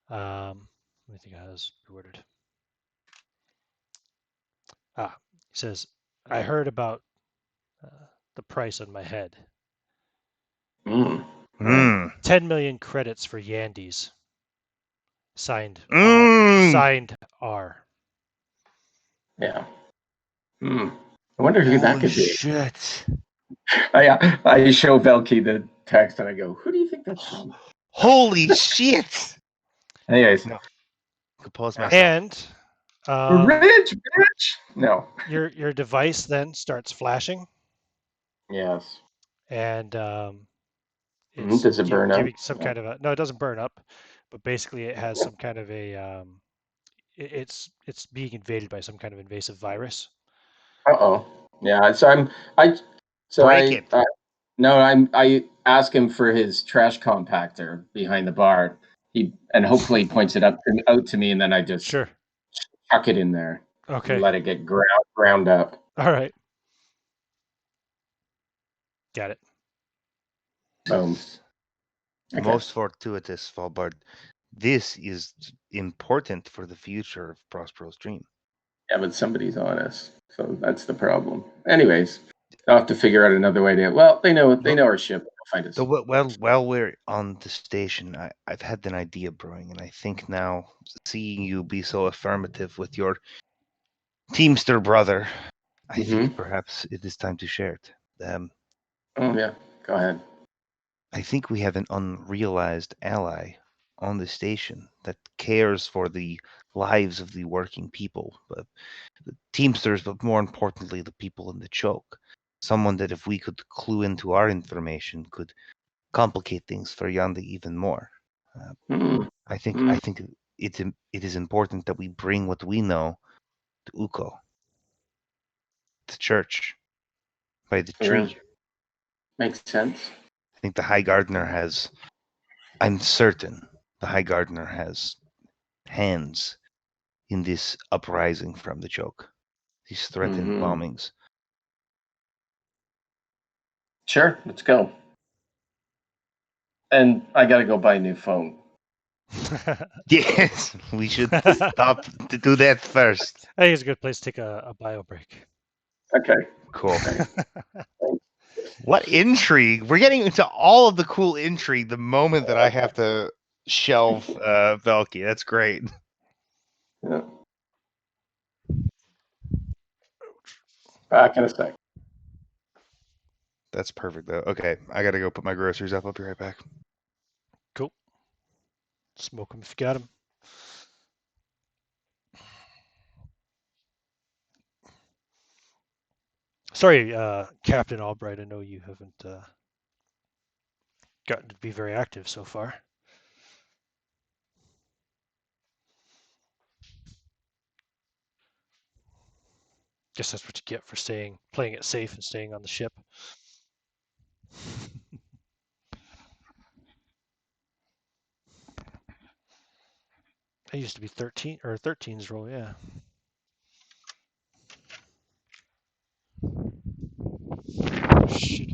let me think how this is worded. It says, I heard about the price on my head. Right. 10 million credits for Yandees. Signed R. Mm. Signed R. Yeah. I wonder who that Holy could be. shit! I show Velky the text and I go, "Who do you think that's from?" Holy shit! Anyways, No, compose myself. And rich. No. your device then starts flashing, Yes. and it's Does it burn up? giving some kind of a no. It doesn't burn up, but basically it has some kind of a it's being invaded by some kind of invasive virus. Uh-oh. Yeah. Break it. No, I ask him for his trash compactor behind the bar. And hopefully points it out to me, and then I just Sure. chuck it in there and Okay. let it get ground up. All right. Got it. Boom. Okay. Most fortuitous, Svalbard. This is important for the future of Prospero's dream. Yeah, but somebody's on us, so that's the problem. Anyways, I'll have to figure out another way to. Well, they know our ship. They'll find us. So while we're on the station, I've had an idea brewing, and I think now, seeing you be so affirmative with your Teamster brother, I think perhaps it is time to share it. Oh yeah, go ahead. I think we have an unrealized ally on the station that cares for the lives of the working people, the Teamsters, but more importantly, the people in the choke. Someone that, if we could clue into our information, could complicate things for Yanda even more. I think it is important that we bring what we know to Uko, the church, by the Yeah, tree. makes sense. I think the High Gardener has. I'm certain the High Gardener has hands in this uprising from the choke, these threatened bombings. Sure, let's go. And I gotta go buy a new phone. Yes, we should stop to do that first. I think it's a good place to take a bio break. Okay. Cool. What intrigue! We're getting into all of the cool intrigue the moment that I have to shelve Velky. That's great. Yeah. Back in a sec. That's perfect, though. Okay, I gotta go put my groceries up. I'll be right back. Cool. Smoke them if you got them. Sorry, Captain Albright. I know you haven't gotten to be very active so far. Guess that's what you get for playing it safe and staying on the ship. I used to be 13 or 13's role, yeah. Shit.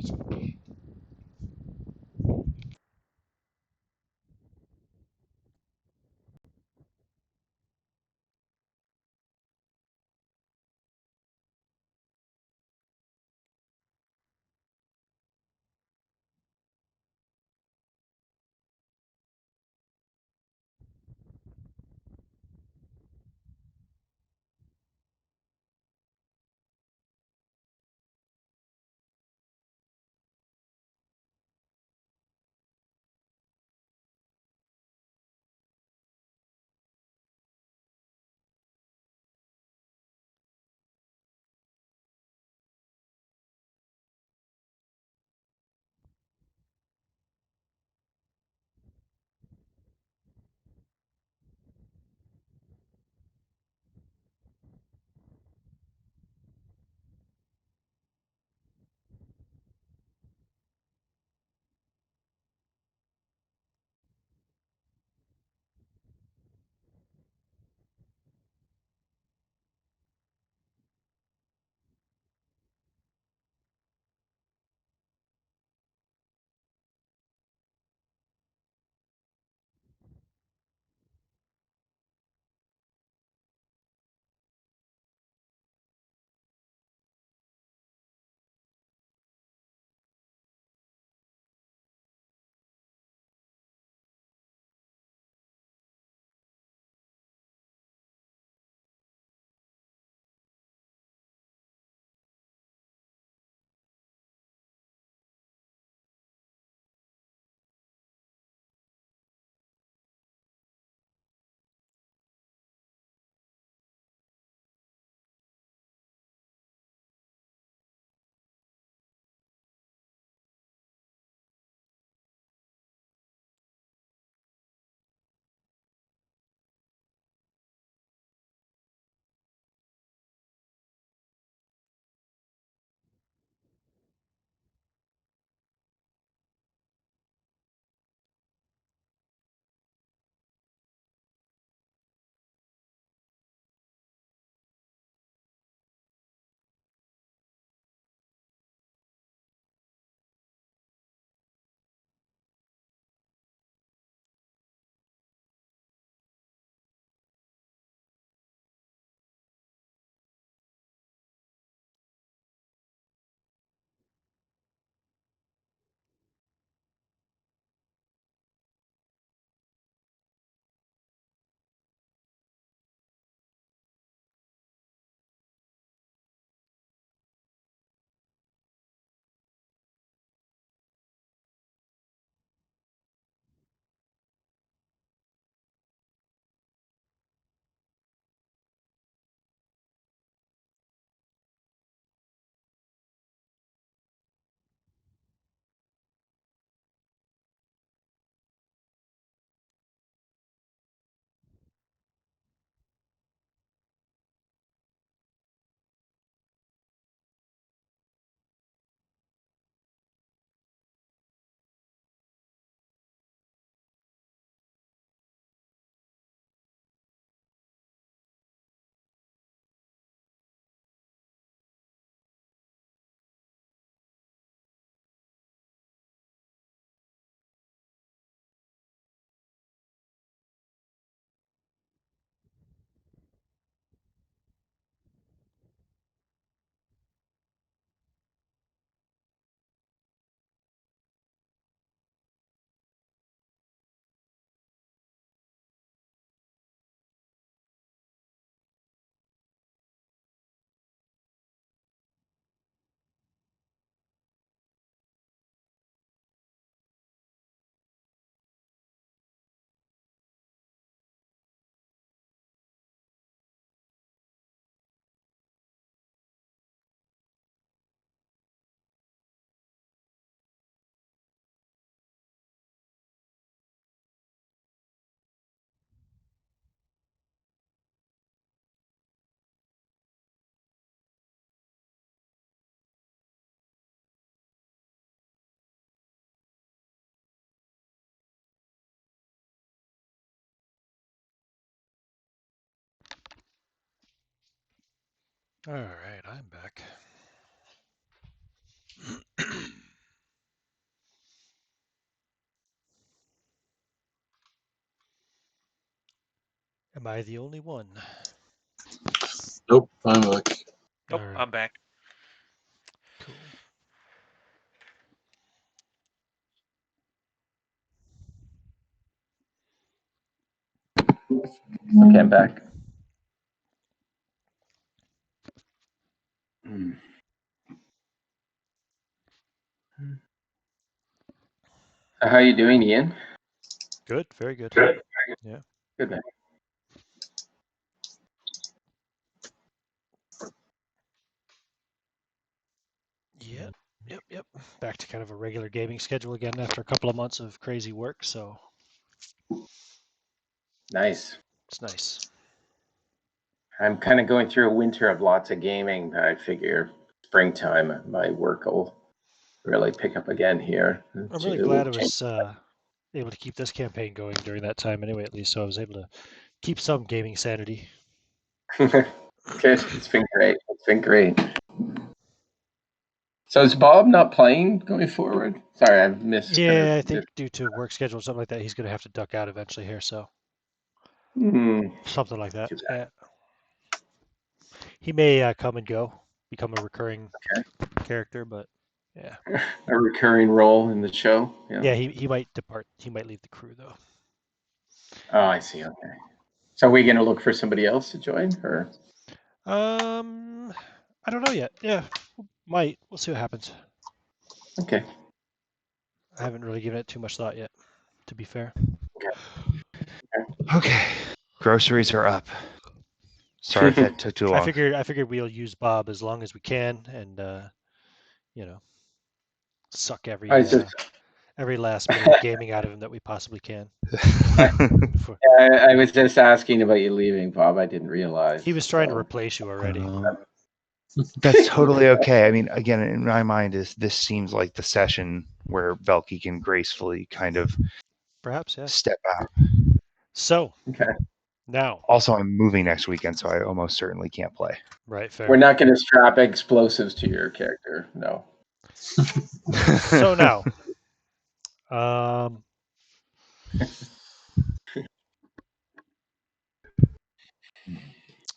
All right, I'm back. Am I the only one? Nope, I'm like, Nope, All right, I'm back. cool. Okay, I'm back. Hmm. So how you doing, Ian? Good, very good. Good. Yeah. Good, man. Yep. Yep. Back to kind of a regular gaming schedule again after a couple of months of crazy work, so Nice. it's nice. I'm kind of going through a winter of lots of gaming. I figure springtime, my work will really pick up again here. I'm really It will glad I was able to keep this campaign going during that time anyway, at least, so I was able to keep some gaming sanity. change. Good. It's been great. It's been great. So is Bob not playing going forward? Sorry, I've missed kind Yeah, of I think this. due to work schedule or something like that, he's going to have to duck out eventually here, so something like that. Too bad. Yeah. He may come and go, become a recurring character, but yeah. A recurring role in the show. Yeah, he might depart. He might leave the crew, though. Oh, I see. Okay. So are we going to look for somebody else to join, or? I don't know yet. Yeah, might. We'll see what happens. Okay. I haven't really given it too much thought yet, to be fair. Okay. Groceries are up. Sorry if that took too I long. figured we'll use Bob as long as we can, and you know, suck I was just, every last minute of gaming out of him that we possibly can. For, I was just asking about you leaving, Bob. I didn't realize. he was trying to So. replace you already. That's totally okay. I mean, again, in my mind, this seems like the session where Velky can gracefully kind of Perhaps, yeah. step out. So Okay. now, Also, I'm moving next weekend, so I almost certainly can't play. right, fair. We're not going to strap explosives to your character. No. So now, um,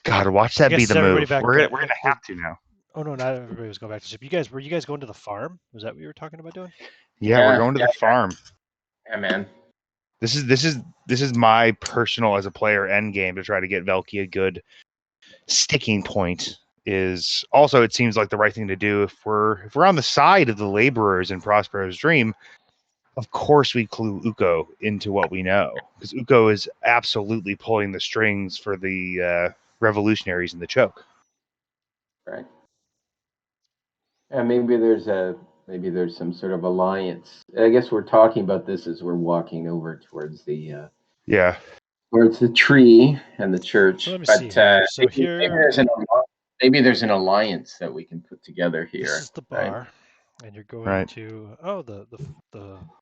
God, watch I that be guess the everybody move. back. We're gonna have to now. Oh no, not everybody was going back to ship. Were you guys going to the farm? Was that what you were talking about doing? Yeah, we're going to the farm. Yeah, man. This is my personal as a player end game to try to get Velky a good sticking point. Is also it seems like the right thing to do if we're on the side of the laborers in Prospero's dream. Of course, we clue Uko into what we know because Uko is absolutely pulling the strings for the revolutionaries in the choke. Right. And maybe there's some sort of alliance. I guess we're talking about this as we're walking over towards the Yeah. tree and the church. So let me see But here. So maybe here, there's an alliance that we can put together this here, is the right? bar, and you're going Right. to. Oh, the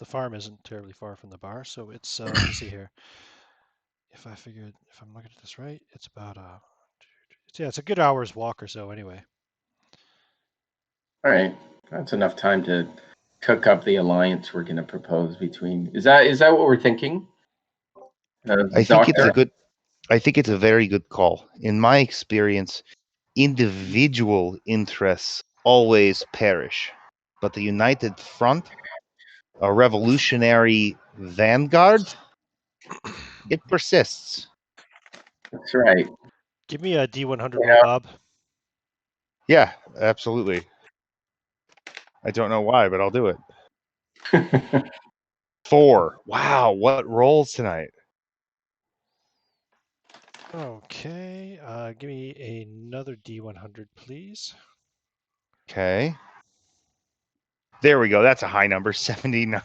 farm isn't terribly far from the bar, so it's. Let me see here. If I'm looking at this right, it's about it's a good hour's walk or so anyway. All right, that's enough time to cook up the alliance we're going to propose between. Is that what we're thinking? I think it's Doctor. a good. I think it's a very good call. In my experience, individual interests always perish, but the united front, a revolutionary vanguard, it persists. That's right. Give me a D100 roll, Bob. Yeah, absolutely. I don't know why, but I'll do it. 4. Wow, what rolls tonight? Okay, give me another D100, please. Okay. There we go. That's a high number, 79.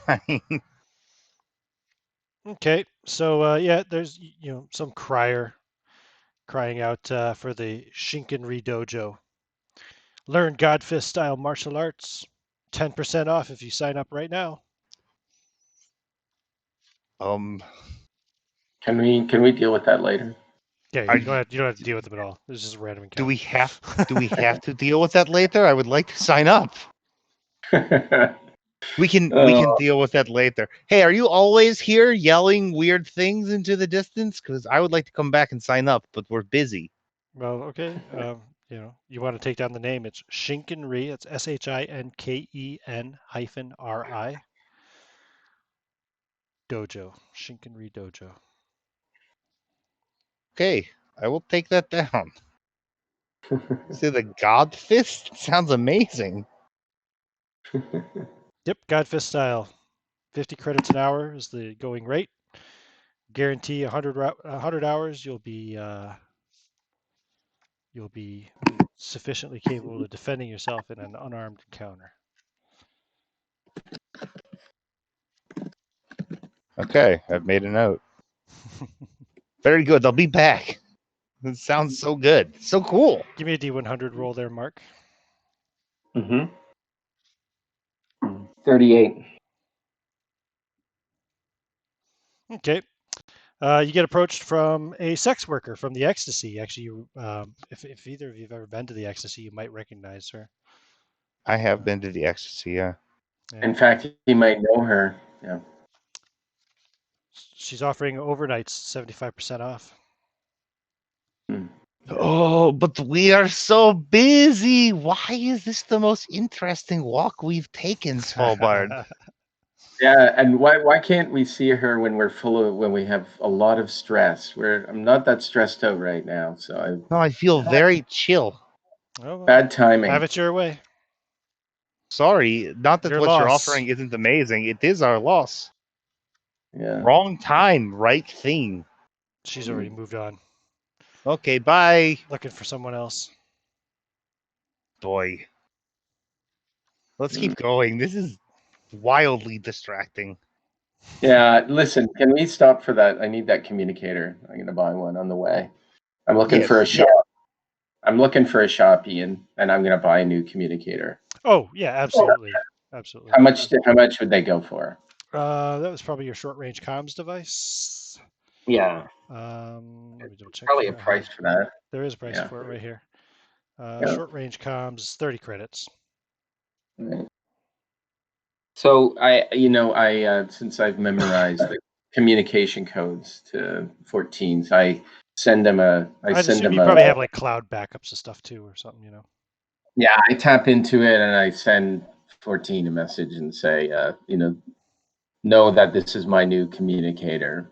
Okay, so yeah, there's some crying out for the Shinkenri Dojo. Learn Godfist style martial arts. 10% off if you sign up right now. Can we deal with that later? Yeah, you don't have to deal with them at all. It's just a random encounter. Do we have to deal with that later? I would like to sign up. We can deal with that later. Hey, are you always here yelling weird things into the distance? Because I would like to come back and sign up, but we're busy. Well, okay. You want to take down the name? It's Shinkenri. It's SHINKEN-RI Dojo. Shinkenri Dojo. Okay, I will take that down. See the God Fist? Sounds amazing. Yep, Godfist style. 50 credits an hour is the going rate. Guarantee 100 hours. You'll be sufficiently capable of defending yourself in an unarmed encounter. Okay, I've made a note. Very good. I'll be back. It sounds so good. So cool. Give me a D100 roll there, Mark. 38. Okay. You get approached from a sex worker from the Ecstasy. Actually, if either of you have ever been to the Ecstasy, you might recognize her. I have been to the Ecstasy, yeah. In fact, he might know her. Yeah. She's offering overnights 75% off. Oh, but we are so busy. Why is this the most interesting walk we've taken, Svalbard? Yeah, and why can't we see her when when we have a lot of stress? I'm not that stressed out right now, so No, I feel very chill. Oh, well, bad timing. have it your way. Sorry, not that Your what you're loss. offering isn't amazing. It is our loss. Yeah. Wrong time, right thing. She's already moved on, Okay, bye. looking for someone else. Boy. Let's keep going. This is wildly distracting. Yeah, listen, can we stop for that? I need that communicator. I'm gonna buy one on the way. I'm looking for a Yes. shop. I'm looking for a shop, Ian, and I'm gonna buy a new communicator. Oh yeah, absolutely, absolutely. How much would they go for? That was probably your short range comms device. Yeah, Let me double check probably a here. price for that. There is a price Yeah. for it right here. Yeah. Short range comms, 30 credits. Right. So I since I've memorized the communication codes to 14s, I send them I'd assume you probably have like cloud backups and stuff too, or something. Yeah, I tap into it and I send 14 a message and say, know that this is my new communicator.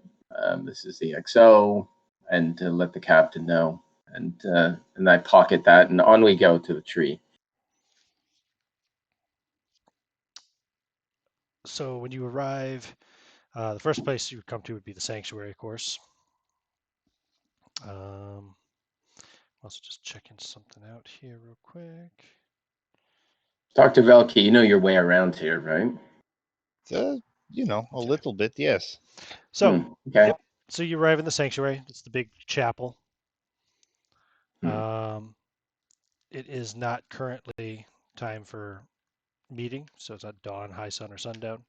This is the XO, and to let the captain know. And I pocket that, and on we go to the tree. So when you arrive, the first place you would come to would be the sanctuary, of course. Also just checking something out here real quick. Dr. Velke, you know your way around here, right? A little bit, yes. So, okay. Yep. So you arrive in the sanctuary. It's the big chapel. It is not currently time for meeting, so it's at dawn, high sun, or sundown.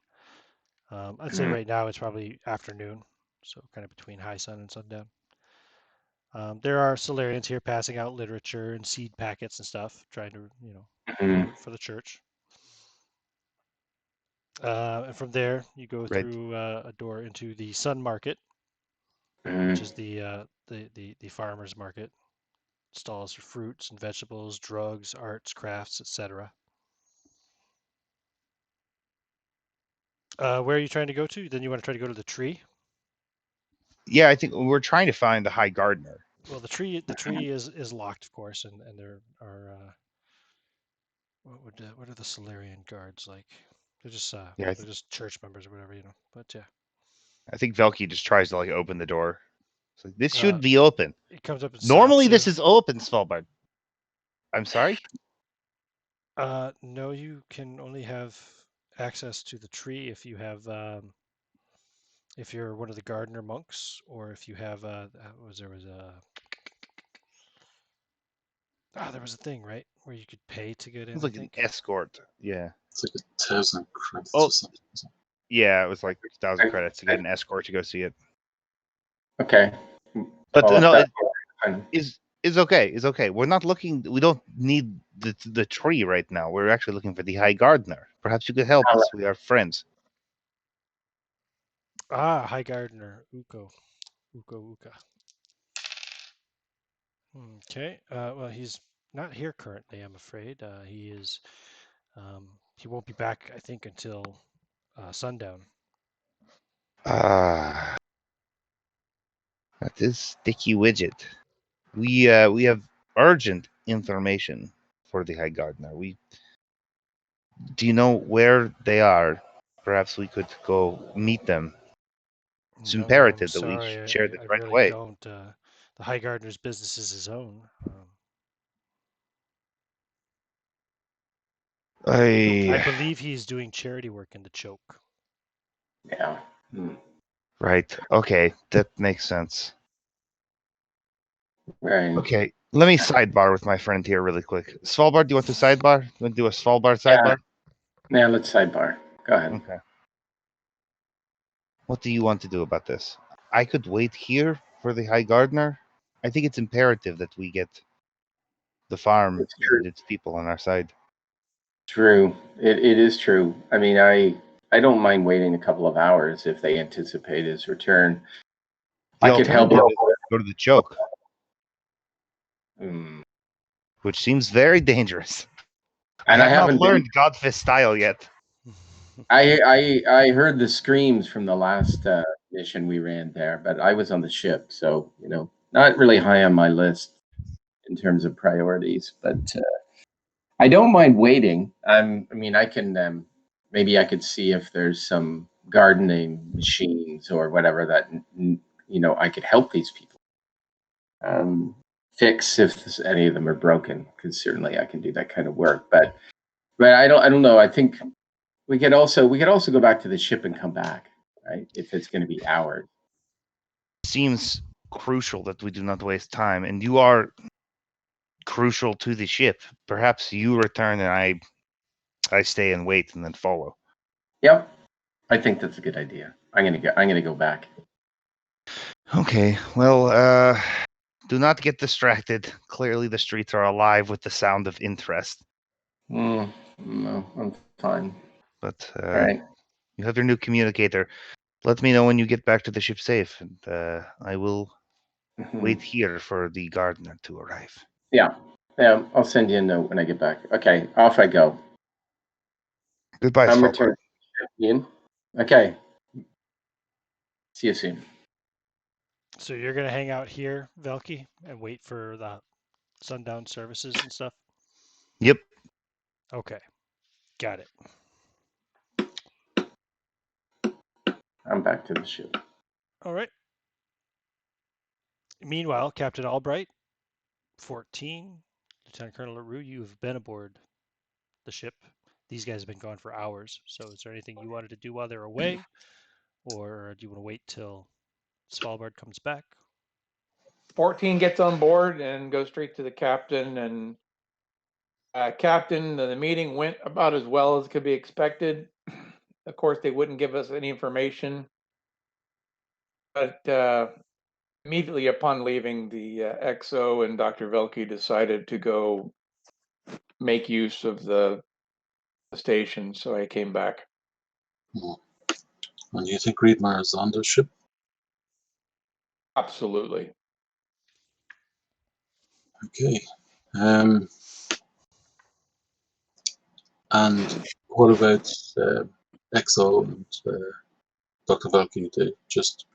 I'd say right now it's probably afternoon, so kind of between high sun and sundown. There are Solarians here passing out literature and seed packets and stuff, trying to, for the church. And from there, you go through a door into the Sun Market, which is the farmers market. Stalls for fruits and vegetables, drugs, arts, crafts, etc. Where are you trying to go to? Then you want to try to go to the tree. Yeah, I think we're trying to find the High Gardener. Well, the tree is locked, of course, and there are what are the Solarian guards like? They're just they're just church members or whatever, But yeah, I think Velke just tries to open the door. So this should be open. It comes up. Normally, this is open, Svalbard. I'm sorry. No, you can only have access to the tree if you have if you're one of the gardener monks, or if you have there was a thing, right, where you could pay to get in. It's like an escort. Yeah. It's like 1,000 credits or something. Yeah, it was like 1,000 credits to get an escort to go see it. Okay. But no, Fine. is okay. Is okay. We're not looking. We don't need the tree right now. We're actually looking for the High Gardener. Perhaps you could help us. We are friends. Ah, High Gardener, Uka. Okay. Well, he's not here currently, I'm afraid. He is. He won't be back, I think, until sundown. Ah, that is sticky widget. We have urgent information for the High Gardener. Do you know where they are? Perhaps we could go meet them. It's No, I'm imperative that we sorry. share this I right really away. don't. The High Gardener's business is his own. I I believe he's doing charity work in the choke. Yeah. right. Okay, that makes sense. Right. Okay, let me sidebar with my friend here really quick. Svalbard, do you want to sidebar? You want to do a Svalbard Yeah. sidebar? Now let's sidebar. Go ahead. Okay. What do you want to do about this? I could wait here for the High Gardener. I think it's imperative that we get the farm It's true. and its people on our side. True. It is true. I mean, I don't mind waiting a couple of hours if they anticipate his return. The I could help. alternative is go to the choke, Mm. which seems very dangerous. I And I have not haven't been. learned Godfist style yet. I heard the screams from the last mission we ran there, but I was on the ship, so not really high on my list in terms of priorities. But I don't mind waiting. I mean, I can maybe I could see if there's some gardening machines or whatever that I could help these people fix if any of them are broken, because certainly I can do that kind of work. But I don't know. I think we could also go back to the ship and come back, right? If it's going to be hours. Seems crucial that we do not waste time, and you are crucial to the ship. Perhaps you return and I stay and wait and then follow. Yep, I think that's a good idea. I'm gonna go back. Okay. Well, do not get distracted. Clearly the streets are alive with the sound of interest. No, I'm fine. But All right. you have your new communicator. Let me know when you get back to the ship safe, and I will wait here for the gardener to arrive. Yeah, yeah. I'll send you a note when I get back. Okay, off I go. Goodbye, I'm Svalbard. returning. Ian. Okay. See you soon. So you're gonna hang out here, Velky, and wait for the sundown services and stuff? Yep. Okay, got it. I'm back to the ship. All right. Meanwhile, Captain Albright, 14, Lieutenant Colonel LaRue, you have been aboard the ship. These guys have been gone for hours. So is there anything you wanted to do while they're away? Or do you want to wait till Svalbard comes back? 14 gets on board and goes straight to the captain. And captain, the meeting went about as well as could be expected. Of course, they wouldn't give us any information. But immediately upon leaving the XO, and Dr. Velke decided to go make use of the station. So I came back. And you think Reedmar is on the ship? Absolutely. Okay. And what about EXO and Dr. Valky? They just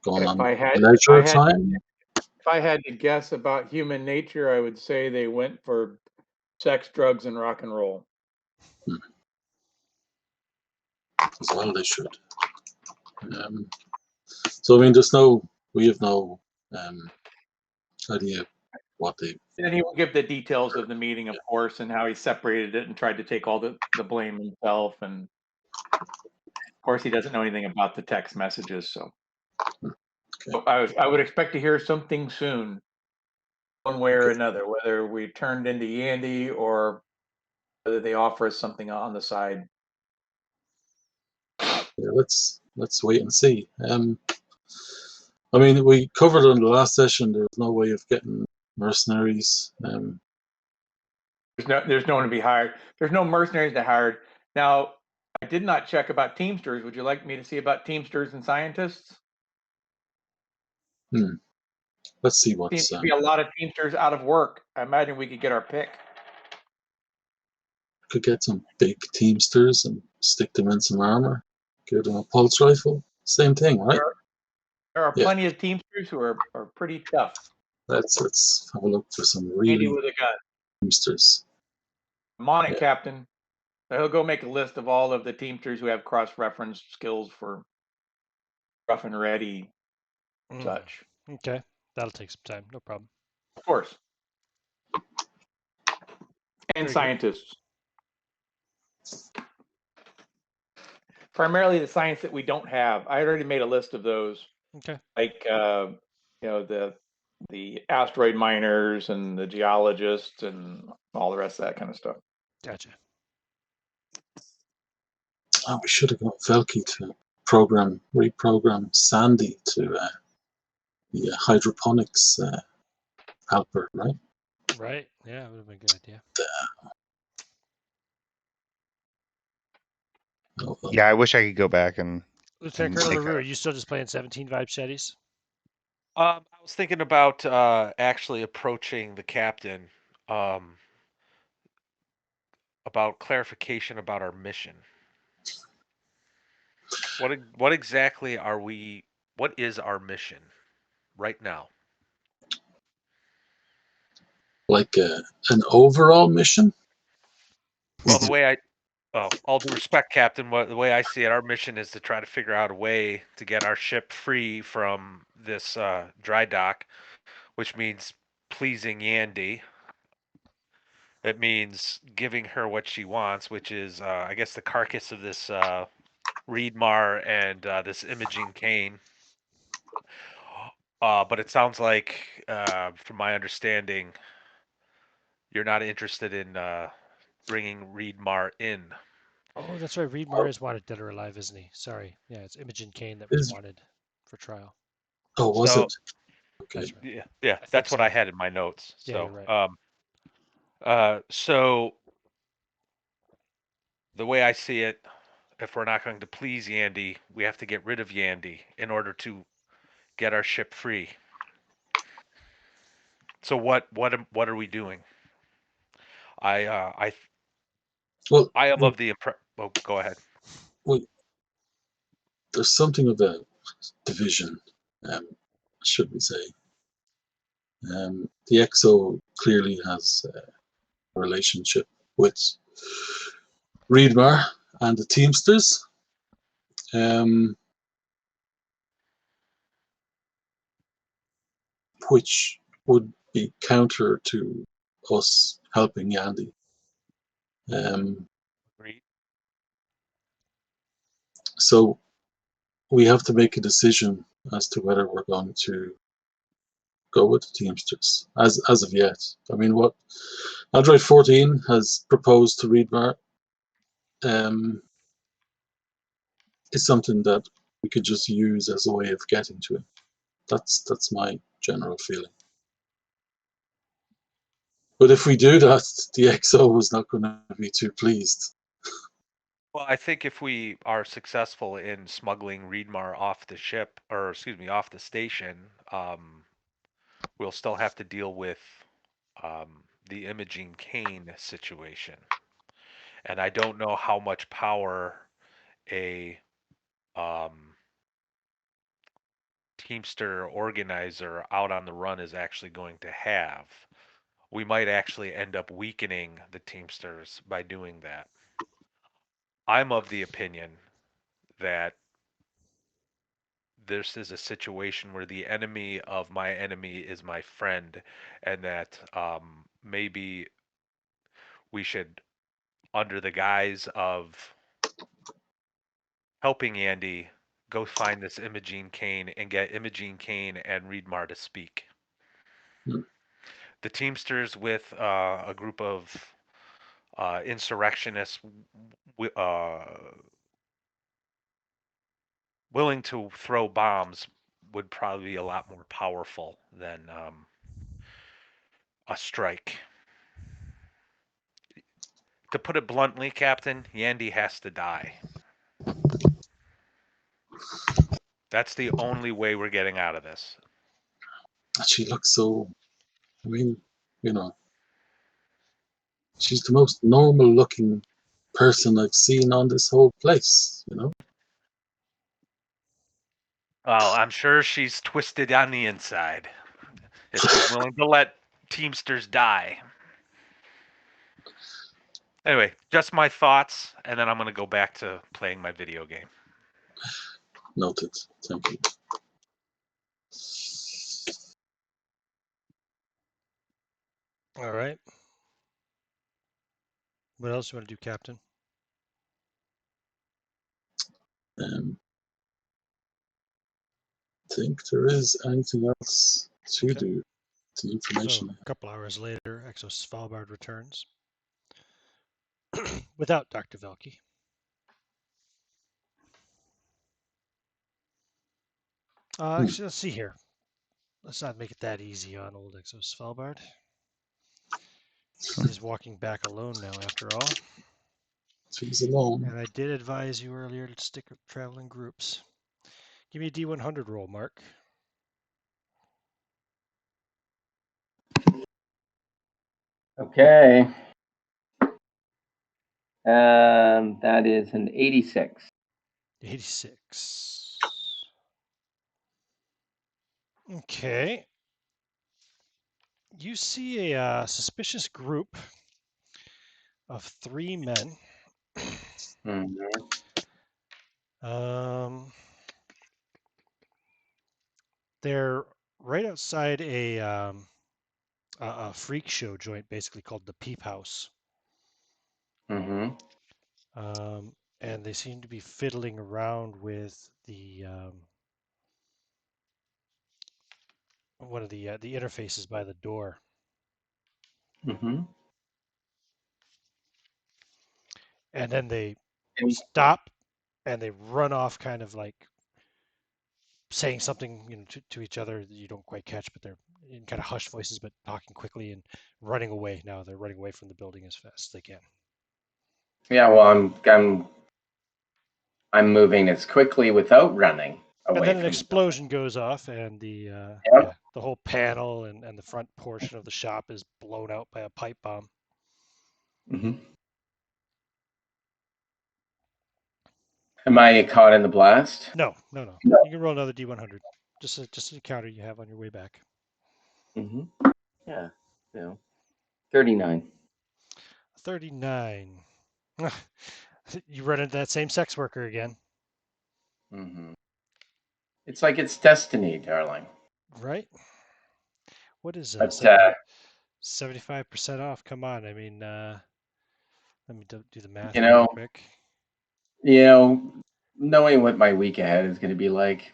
going If on I had, leisure time? if I had to guess about human nature, I would say they went for sex, drugs, and rock and roll. As well, they should. So, I mean, we have no idea what they. And he will give the details of the meeting, of course, and how he separated it and tried to take all the blame himself. And of course, he doesn't know anything about the text messages. So I would expect to hear something soon, one way or another, whether we turned into Yandy or whether they offer us something on the side. Yeah, let's wait and see. I mean, we covered on the last session. There was no way of getting mercenaries. There's no one to be hired. There's no mercenaries to hire. Now, I did not check about Teamsters. Would you like me to see about Teamsters and scientists? Let's see Seems what's. to be a lot of Teamsters out of work. I imagine we could get our pick. Could get some big Teamsters and stick them in some armor. Give them a pulse rifle. Same thing, right? There are Yeah. plenty of Teamsters who are pretty tough. Let's have a look for some Andy really with a gun. Teamsters. I'm on it, Yeah. Captain. So he'll go make a list of all of the Teamsters who have cross-reference skills for rough and ready, such. Okay, that'll take some time. No problem. Of course. And Very good. scientists. Primarily the science that we don't have. I already made a list of those. Okay. Like the asteroid miners and the geologists and all the rest of that kind of stuff. Gotcha. Oh, we should have got Velky to reprogram Sandy to the hydroponics helper, right? Right. Yeah, it would have been a good idea. Oh, well. Yeah, I wish I could go back and Lieutenant And Colonel take LaRue, are you still just playing 17 vibe Shettys? I was thinking about actually approaching the captain about clarification about our mission. What exactly are we? What is our mission right now? Like an overall mission? Well, the way all due respect, Captain, the way I see it, our mission is to try to figure out a way to get our ship free from this dry dock, which means pleasing Yandy. It means giving her what she wants, which is, I guess, the carcass of this Reedmar and this Imogene Kane. But it sounds like, from my understanding, you're not interested in bringing Reedmar in. Oh, that's right. Reedmar is wanted dead or alive, isn't he? Sorry. Yeah, it's Imogen Kane that was Is wanted for trial. Oh, was So it? Okay. That's right. yeah, I think that's what so. I had in my notes. Yeah, So, you're right. so the way I see it, if we're not going to please Yandy, we have to get rid of Yandy in order to get our ship free. So what are we doing? I Well, I am of the impression. Oh, go ahead. well, there's something of a division, um, should we say. The EXO clearly has a relationship with Reedmar and the Teamsters. Um, which would be counter to us helping Yandy. Um, Agreed. so we have to make a decision as to whether we're going to go with the Teamsters as of yet. I mean, what Android 14 has proposed to Reedmar is something that we could just use as a way of getting to him. That's my general feeling. But if we do that, the XO is not going to be too pleased. Well, I think if we are successful in smuggling Reedmar off the ship, or excuse me, off the station, we'll still have to deal with the Imogene Kane situation. And I don't know how much power a Teamster organizer out on the run is actually going to have. We might actually end up weakening the Teamsters by doing that. I'm of the opinion that this is a situation where the enemy of my enemy is my friend, and that maybe we should, under the guise of helping Andy, go find this Imogene Kane and get Imogene Kane and Reedmar to speak. Hmm. The Teamsters, with a group of insurrectionists willing to throw bombs, would probably be a lot more powerful than a strike. To put it bluntly, Captain, Yandy has to die. That's the only way we're getting out of this. She looks so. I mean, you know, she's the most normal-looking person I've seen on this whole place. You know. Well, I'm sure she's twisted on the inside. If she's willing to let Teamsters die. Anyway, just my thoughts, and then I'm going to go back to playing my video game. Noted. Thank you. All right. What else you want to do, Captain? Think there is anything else to Okay. do. The So information. a couple hours later, Exo Svalbard returns without Dr. Velke. Actually, let's see here. Let's not make it that easy on old Exo Svalbard. He is walking back alone now, after all. She's alone. And I did advise you earlier to stick with traveling groups. Give me a D100 roll, Mark. Okay. That is an 86. 86. Okay. You see a suspicious group of 3 men. Mm-hmm. They're right outside a freak show joint, basically called the Peep House. Mm-hmm. And they seem to be fiddling around with the one of the interfaces by the door. Mm-hmm. And then they stop and they run off, kind of like saying something, to each other that you don't quite catch, but they're in kind of hushed voices, but talking quickly and running away. Now they're running away from the building as fast as they can. Yeah, well, I'm moving as quickly without running away And then an from explosion goes off, and the Yep. the whole panel and the front portion of the shop is blown out by a pipe bomb. Mm-hmm. Am I caught in the blast? No. No. You can roll another D100. Just a counter you have on your way back. Mm-hmm. Yeah. No. 39. 39. You run into that same sex worker again. Mm-hmm. It's like it's destiny, darling. Right? What is But 75% off? Come on. I mean, let me do the math you here real know, quick. knowing what my week ahead is going to be like,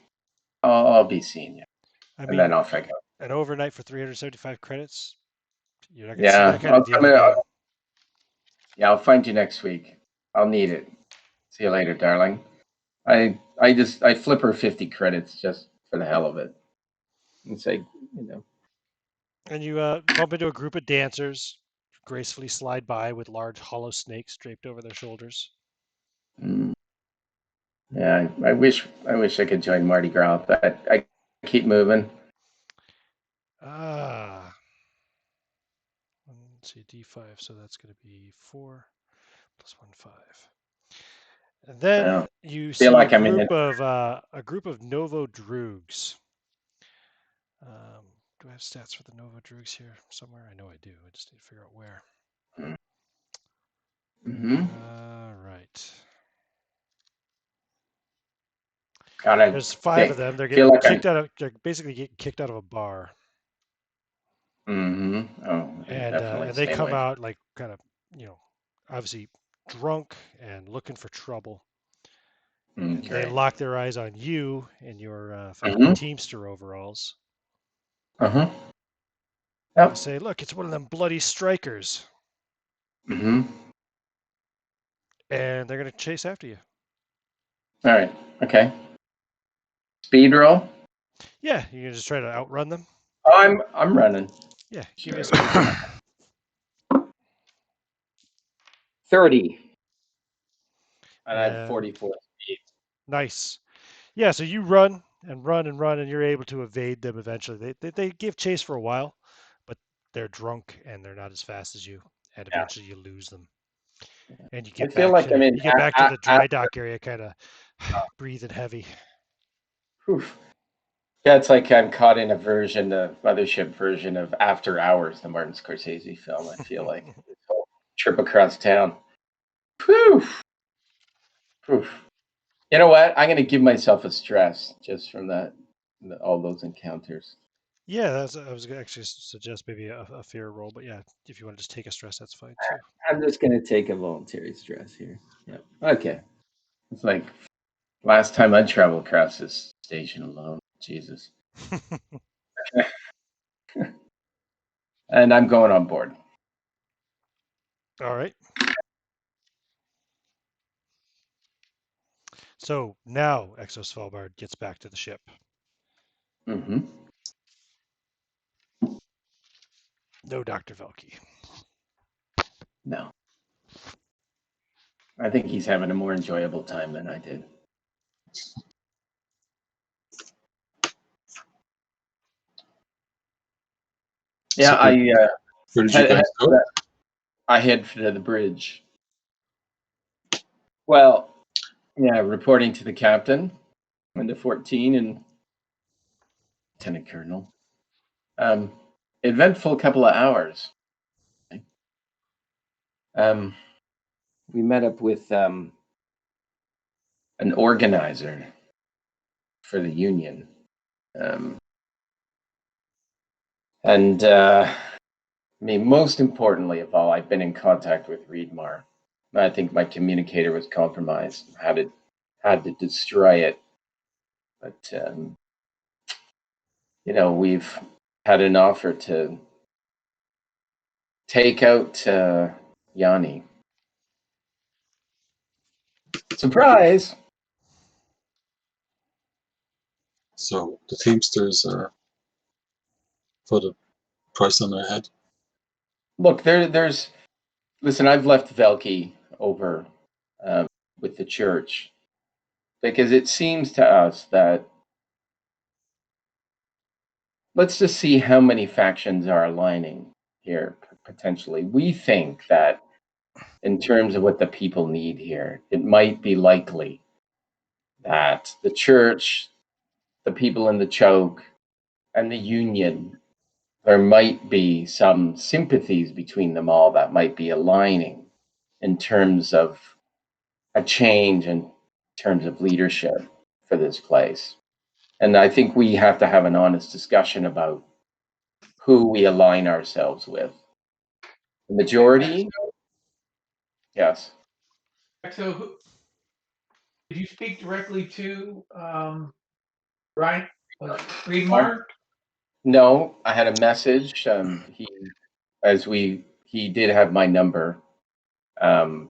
I'll be seeing you, I and then mean, I'll figure. an overnight for 375 credits. You're not going to see Yeah, that kind of deal again. I'll find you next week. I'll need it. See you later, darling. I flip her 50 credits just for the hell of it, and say, And you bump into a group of dancers, gracefully slide by with large hollow snakes draped over their shoulders. Yeah, I wish I could join Mardi Gras, but I keep moving. Let's see, D5, so that's going to be 4 plus 1, 5. And then you Feel see like I'm in a group of Novo Droogs. Do I have stats for the Novo Droogs here somewhere? I know I do. I just need to figure out where. Mm-hmm. All right. Gotta There's 5 of them. They're feel getting like kicked out of. They're basically getting kicked out of a bar. Mm-hmm. Oh, definitely And they stay come away. out like kind of, obviously drunk and looking for trouble. And they Okay. lock their eyes on you in your Mhm. Teamster overalls. Uh-huh. They Yep. say, "Look, it's one of them bloody strikers," Mm-hmm. and they're gonna chase after you. All right. Okay. Speed roll. Yeah, you can just try to outrun them. I'm running. Yeah, give me a speed check. 30. And I have And 44 speed. nice. Yeah, so you run and run and run, and you're able to evade them eventually. They give chase for a while, but they're drunk and they're not as fast as you, and Yeah. eventually you lose them. And I feel like I'm in. you get back to the dry dock area, kind of breathing heavy. Oof. Yeah, it's like I'm caught in a version, a mothership version of After Hours, the Martin Scorsese film. I feel like this whole trip across town. Whew. Whew. You know what? I'm going to give myself a stress just from all those encounters. Yeah, I was gonna actually suggest maybe a fear roll, but yeah, if you want to just take a stress, that's fine too. I'm just going to take a voluntary stress here. Yeah. Okay. It's like last time I traveled across this station alone. Jesus. And I'm going on board. All right. So now Exo Svalbard gets back to the ship. Mm-hmm. No Dr. Velke. No. I think he's having a more enjoyable time than I did. Yeah, So where did you guys go? I head for the bridge. Well, yeah, reporting to the captain and the 14 and Lieutenant Colonel. Eventful couple of hours. We met up with an organizer for the union. And I mean, most importantly of all, I've been in contact with Reedmar. I think my communicator was compromised. Had to destroy it. But you know, we've had an offer to take out Yanni. Surprise! So the Teamsters put a price on their head. Look, there's. Listen, I've left Velki over um, with the church because it seems to us that let's just see how many factions are aligning here potentially. We think that in terms of what the people need here, it might be likely that the church, the people in the choke, and the union, there might be some sympathies between them all that might be aligning in terms of a change in terms of leadership for this place. And I think we have to have an honest discussion about who we align ourselves with. The majority, yes. So, did you speak directly to Ryan? Was it Reedmar? No, I had a message. He did have my number. Um,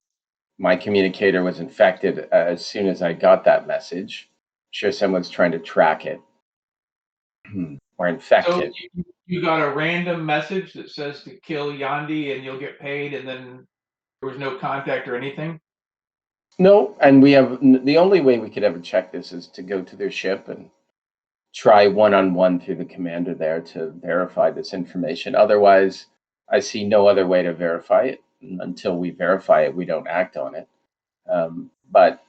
my communicator was infected as soon as I got that message. I'm sure someone's trying to track it or infect So it. you got a random message that says to kill Yandi and you'll get paid, and then there was no contact or anything? No, and we have the only way we could ever check this is to go to their ship and try one-on-one through the commander there to verify this information. Otherwise, I see no other way to verify it. Until we verify it, we don't act on it. But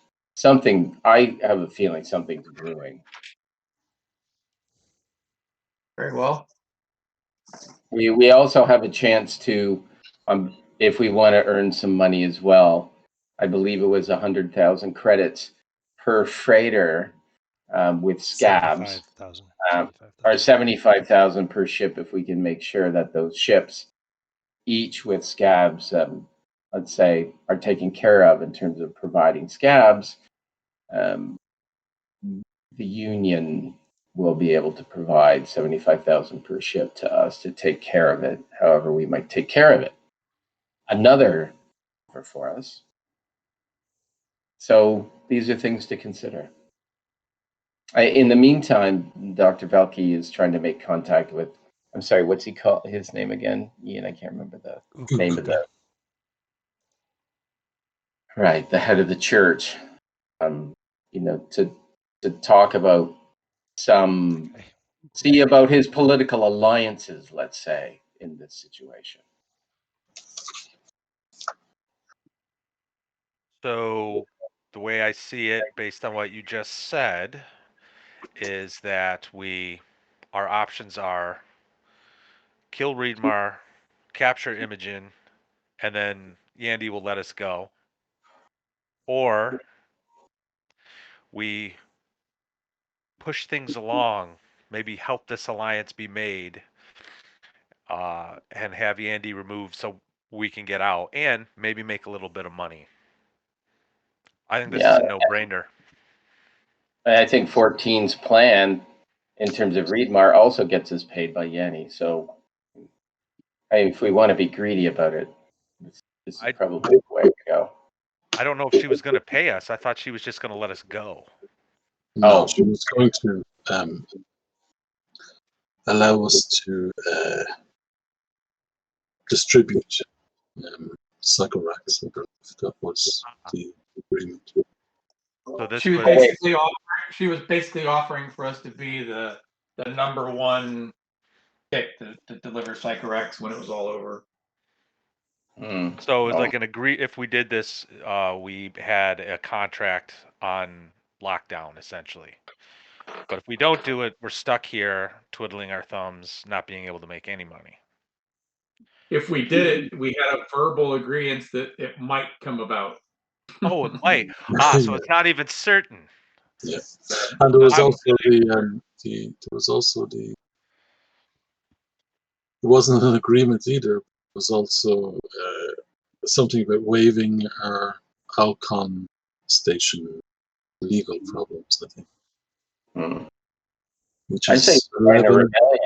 I have a feeling something's brewing. Very well. We also have a chance to, if we want to earn some money as well. I believe it was 100,000 credits per freighter with scabs. 75,000. Or 75,000 per ship if we can make sure that those ships, each with scabs, let's say, are taken care of in terms of providing scabs. Um, the union will be able to provide 75,000 per ship to us to take care of it, however we might take care of it. Another offer for us. So these are things to consider. In the meantime, Dr. Velke is trying to make contact with. I'm sorry, what's he called? His name again? Ian, I can't remember the name of the. Right, the head of the church. To talk about some, Okay. see about his political alliances, let's say, in this situation. So the way I see it, based on what you just said, is that our options are kill Reedmar, capture Imogen, and then Yandy will let us go. Or we push things along, maybe help this alliance be made, and have Yandy removed so we can get out and maybe make a little bit of money. I think this is Yeah, a no-brainer. I think 14's plan in terms of Reedmar also gets us paid by Yanni. So if we want to be greedy about it, this is I probably the way to go. I don't know if she was going to pay us. I thought she was just going to let us go. No, Oh. she was going to allow us to distribute Psychorax. I believe that was the agreement. So this She was was basically offering. She was basically offering for us to be the number one pick to deliver Psychorex when it was all over. so it was Oh. like if we did this, we had a contract on lockdown essentially. But if we don't do it, we're stuck here twiddling our thumbs, not being able to make any money. If we did it, we had a verbal agreement that it might come about. Oh, it might. So Yeah. it's not even certain. Yeah, and there was I'm also there was also the it wasn't an agreement either. It was also something about waiving our Alcon station legal problems. I think, which I say is join a 11. rebellion.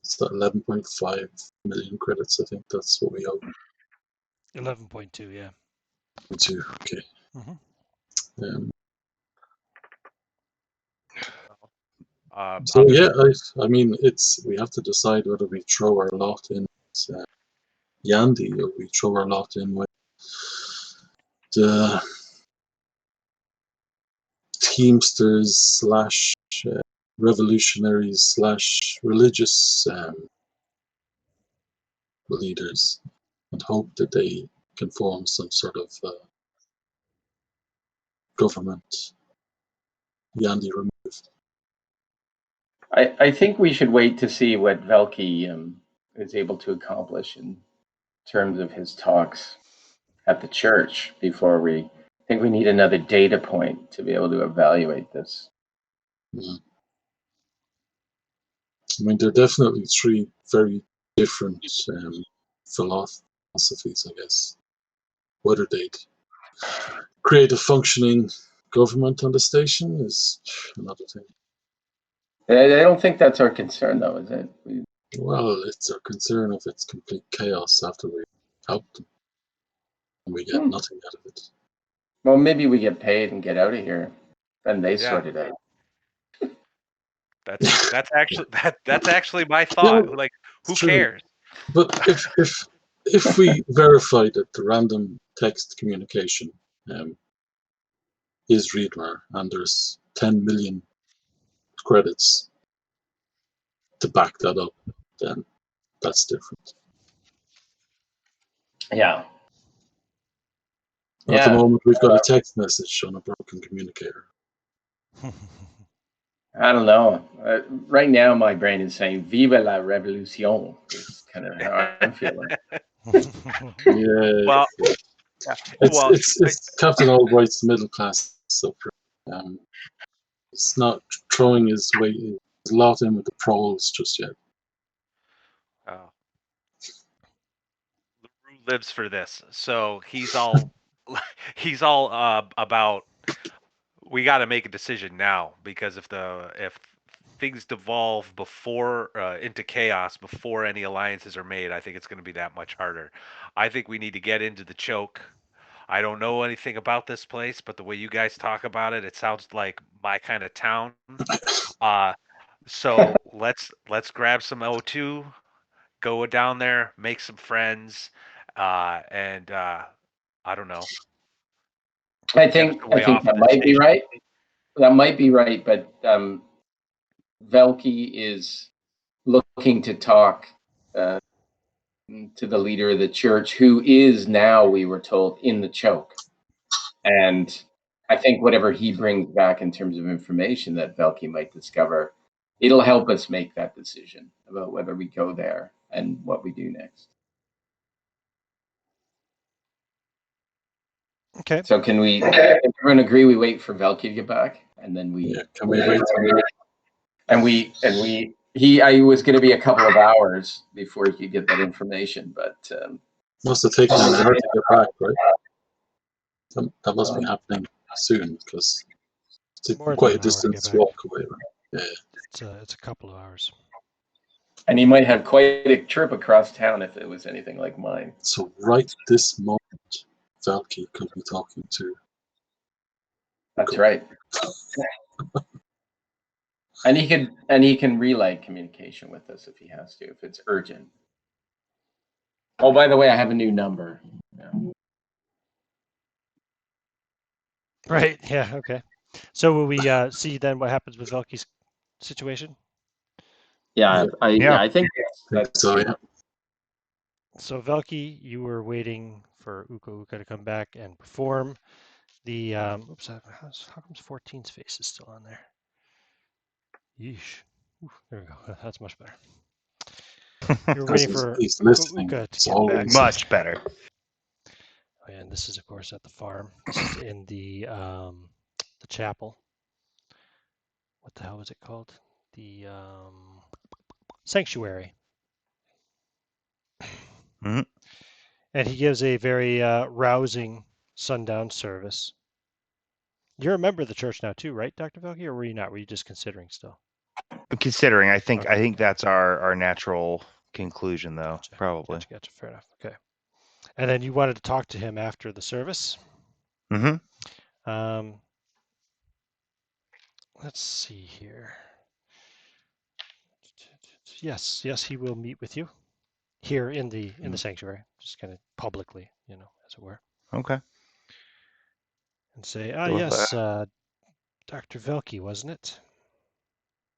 It's 11.5 million credits. I think that's what we owe. 11.2, yeah. To okay. Mhm. Um, so I'm yeah, I mean, we have to decide whether we throw our lot in Yandy or we throw our lot in with the Teamsters slash revolutionaries slash religious leaders and hope that they can form some sort of government. Yandy removed. I think we should wait to see what Velke is able to accomplish in terms of his talks at the church before we. I think we need another data point to be able to evaluate this. Yeah. I mean, there are definitely three very different philosophies, I guess. Whether they'd create a functioning government on the station is another thing. I don't think that's our concern, though, is it? Well, it's our concern if it's complete chaos after we help them and we get nothing out of it. Well, maybe we get paid and get out of here, then they Yeah. sort it out. That's actually my Yeah, thought. Like, who true. cares? But if we verify that the random text communication is Readmer and there's 10 million credits to back that up, then that's different. Yeah. At the Yeah. moment, we've got a text message on a broken communicator. I don't know. Right now, my brain is saying "Viva la Revolution." Is kind of how I'm feeling. Yeah, Well, yeah. Well, it's Captain Albright's middle class supper. He's not throwing his lot in with the proles just yet. oh, LaRue lives for this, so he's all he's all about. We got to make a decision now because if things devolve before into chaos before any alliances are made, I think it's going to be that much harder. I think we need to get into the choke. I don't know anything about this place, but the way you guys talk about it, it sounds like my kind of town. Uh, so let's grab some O2, go down there, make some friends, and I don't know, I get us think I away think off of that this might be station. right. That might be right, but Velky is looking to talk uh, to the leader of the church, who is now, we were told, in the choke. And I think whatever he brings back in terms of information that Velky might discover, it'll help us make that decision about whether we go there and what we do next. Okay. So can we, if everyone agree we wait for Velky to get back and then Yeah, can we wait? I was going to be a couple of hours before he could get that information, but Must have taken an hour to get back, right? That must be happening soon because it's More than quite a an hour to get distance back. walk away. Right? It's a couple of hours. and he might have quite a trip across town if it was anything like mine. So right this moment, Valky could be talking to. That's Cool. right. And he can relay communication with us if he has to, if it's urgent. Oh, by the way, I have a new number. Yeah. Right. Yeah. Okay. So will we see then what happens with Velky's situation? Yeah, Yeah. I think that's So yeah, So Velky, you were waiting for Uka Uka to come back and perform the. Oops. How comes 14's face is still on there? Yeesh. Ooh, there we go. That's much better. You were because waiting for he's Uka listening. Uka to It's get back. always Much better. And this is, of course, at the farm. This is in the chapel. What the hell was it called? The sanctuary. Mhm. And he gives a very rousing sundown service. You're a member of the church now too, right, Dr. Velky, or were you not? Were you just considering still? Considering, I think Okay. that's our natural conclusion, though. Gotcha. Probably. Gotcha. Fair enough. Okay. And then you wanted to talk to him after the service. Mm-hmm. Um, let's see here. Yes, he will meet with you here in the sanctuary, just kind of publicly, as it were, Okay. and say, So, yes, Dr. Velky, wasn't it?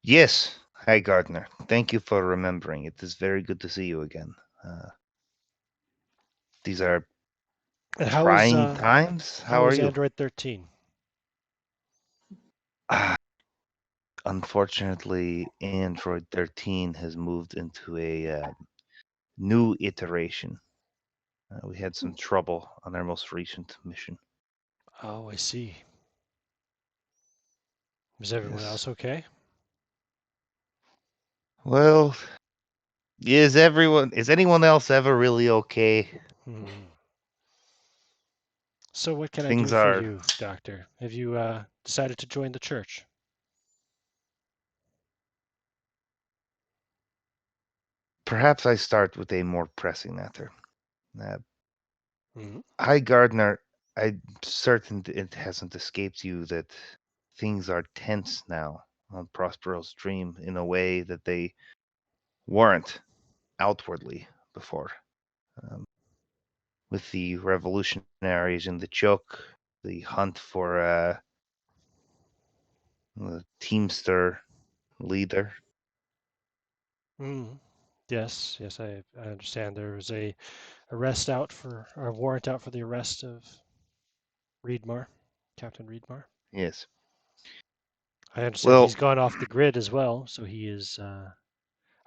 yes. Hi, Gardner. Thank you for remembering. It is very good to see you again. These are And trying times. How are is you? Android 13? Unfortunately, Android 13 has moved into a new iteration. We had some trouble on our most recent mission. Oh, I see. Is everyone Yes. else okay? Well, is anyone else ever really okay? Hmm. So what can I Things do for are. you, Doctor? Have you decided to join the church? Perhaps I start with a more pressing matter. Uh, Hmm. Hi, Gardner. I'm certain it hasn't escaped you that things are tense now on Prospero's dream in a way that they weren't outwardly before. Um, with the revolutionaries in the choke, the hunt for a Teamster leader. Hmm. Yes, I understand. There was a warrant out for the arrest of Reedmar, Captain Reedmar. Yes. I understand Well, he's gone off the grid as well, so he is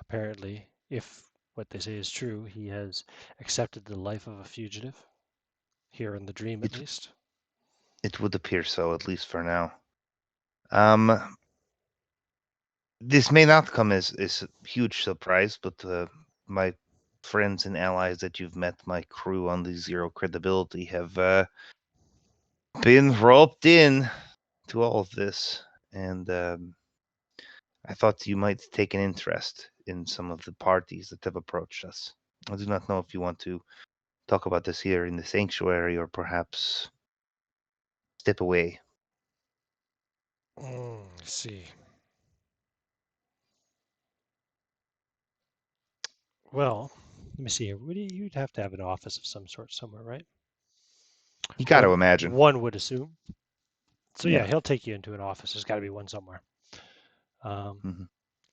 apparently, if what they say is true, he has accepted the life of a fugitive, here in the dream at it least. it would appear so, at least for now. Um, this may not come as a huge surprise, but my friends and allies that you've met, my crew on the Zero Credibility, have been roped in to all of this, and I thought you might take an interest in some of the parties that have approached us. I do not know if you want to talk about this here in the sanctuary, or perhaps step away. I see. Well, let me see here. You'd have to have an office of some sort somewhere, right? You got to One imagine. one would assume. So yeah, Yeah. he'll take you into an office. There's got to be one somewhere. Um, Hmm.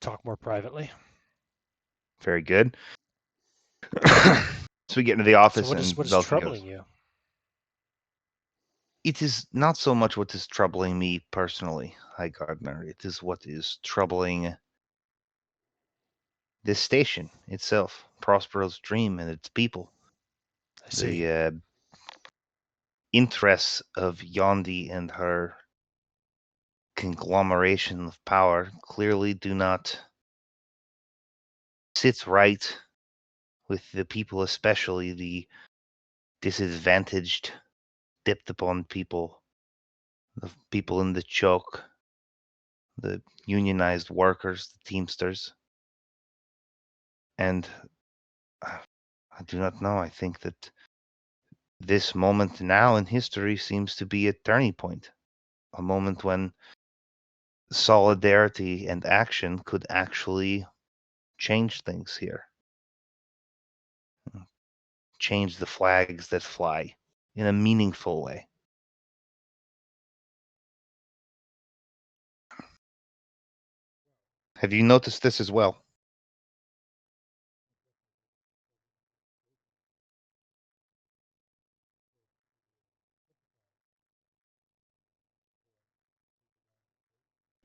talk more privately. Very good. So we get into the So office, what is and what is Velkin goes, troubling you? "It is not so much what is troubling me personally, High Gardener. It is what is troubling this station itself, Prospero's dream and its people. I see. The interests of Yondi and her conglomeration of power clearly do not sit right with the people, especially the disadvantaged, dipped upon people, the people in the choke, the unionized workers, the Teamsters. And I do not know. I think that this moment now in history seems to be a turning point, a moment when solidarity and action could actually change things here, change the flags that fly in a meaningful way. Have you noticed this as well?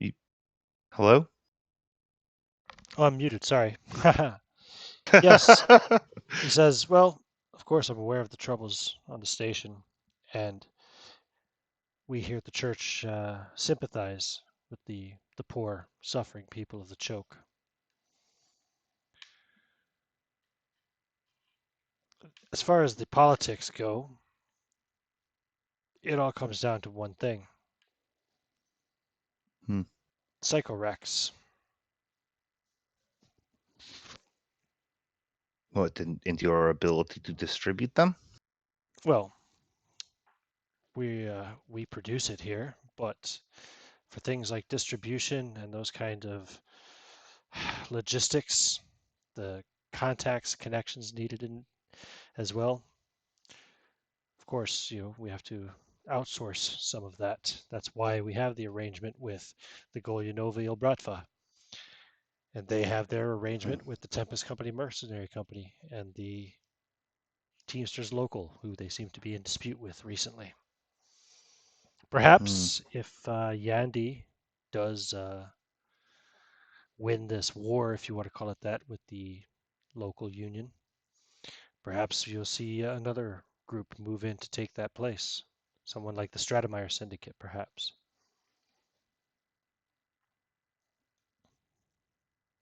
You, hello? Oh, I'm muted. Sorry. Yes, he says. Well, of course, I'm aware of the troubles on the station, and we here at the church sympathize with the poor, suffering people of the choke. As far as the politics go, it all comes down to one thing: Hmm. psychorex. What, in your ability to distribute them? Well, we produce it here, but for things like distribution and those kind of logistics, the contacts, connections needed in as well. Of course, we have to outsource some of that. That's why we have the arrangement with the Golyanovil Bratva, and they have their arrangement with the Tempest Company Mercenary Company and the Teamsters Local, who they seem to be in dispute with recently. Hmm. Perhaps if Yandy does win this war, if you want to call it that, with the local union, perhaps you'll see another group move in to take that place. Someone like the Stratemeyer Syndicate, perhaps.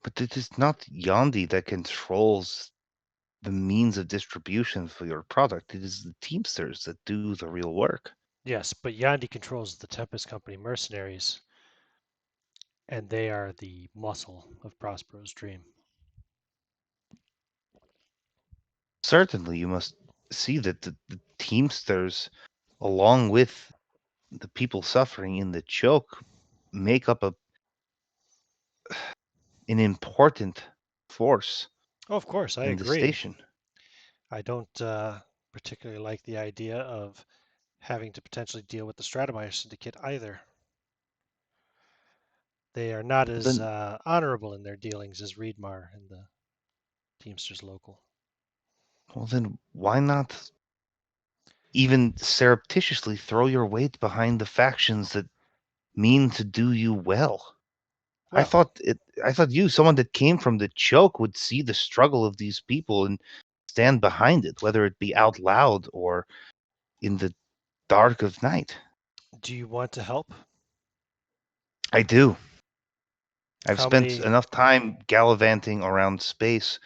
But it is not Yandi that controls the means of distribution for your product. It is the Teamsters that do the real work. Yes, but Yandi controls the Tempest Company mercenaries, and they are the muscle of Prospero's dream. Certainly, you must see that the Teamsters, along with the people suffering in the choke, make up an important force Oh, of course, I in the agree. station. I don't particularly like the idea of having to potentially deal with the Stratemeyer Syndicate either. They are not as Then, honorable in their dealings as Reedmar and the Teamsters Local. well, then why not even surreptitiously throw your weight behind the factions that mean to do you well? I Well, thought it. I thought you, someone that came from the choke, would see the struggle of these people and stand behind it, whether it be out loud or in the dark of night. do you want to help? I do. I've How spent many enough time gallivanting around space.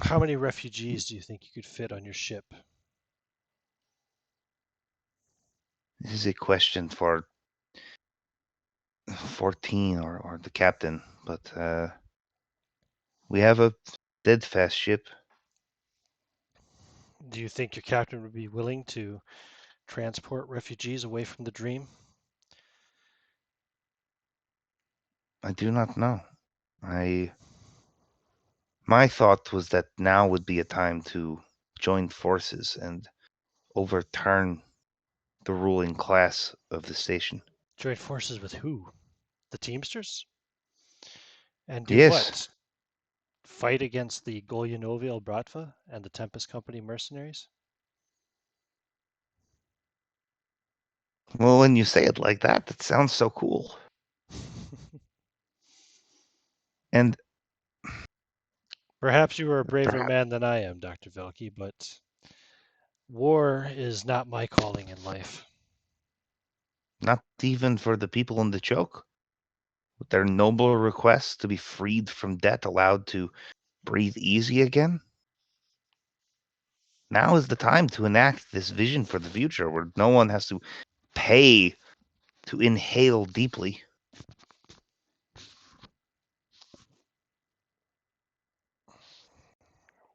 how many refugees do you think you could fit on your ship? This is a question for 14 or the captain, but we have a steadfast ship. Do you think your captain would be willing to transport refugees away from the dream? I do not know. My thought was that now would be a time to join forces and overturn the ruling class of the station. Join forces with who? The Teamsters? And do Yes. what? Fight against the Golyanovi Bratva and the Tempest Company mercenaries? Well, when you say it like that, that sounds so cool. And Perhaps you are a braver perhaps man than I am, Dr. Velke, but war is not my calling in life. not even for the people in the choke, with their noble requests to be freed from debt, allowed to breathe easy again. Now is the time to enact this vision for the future where no one has to pay to inhale deeply.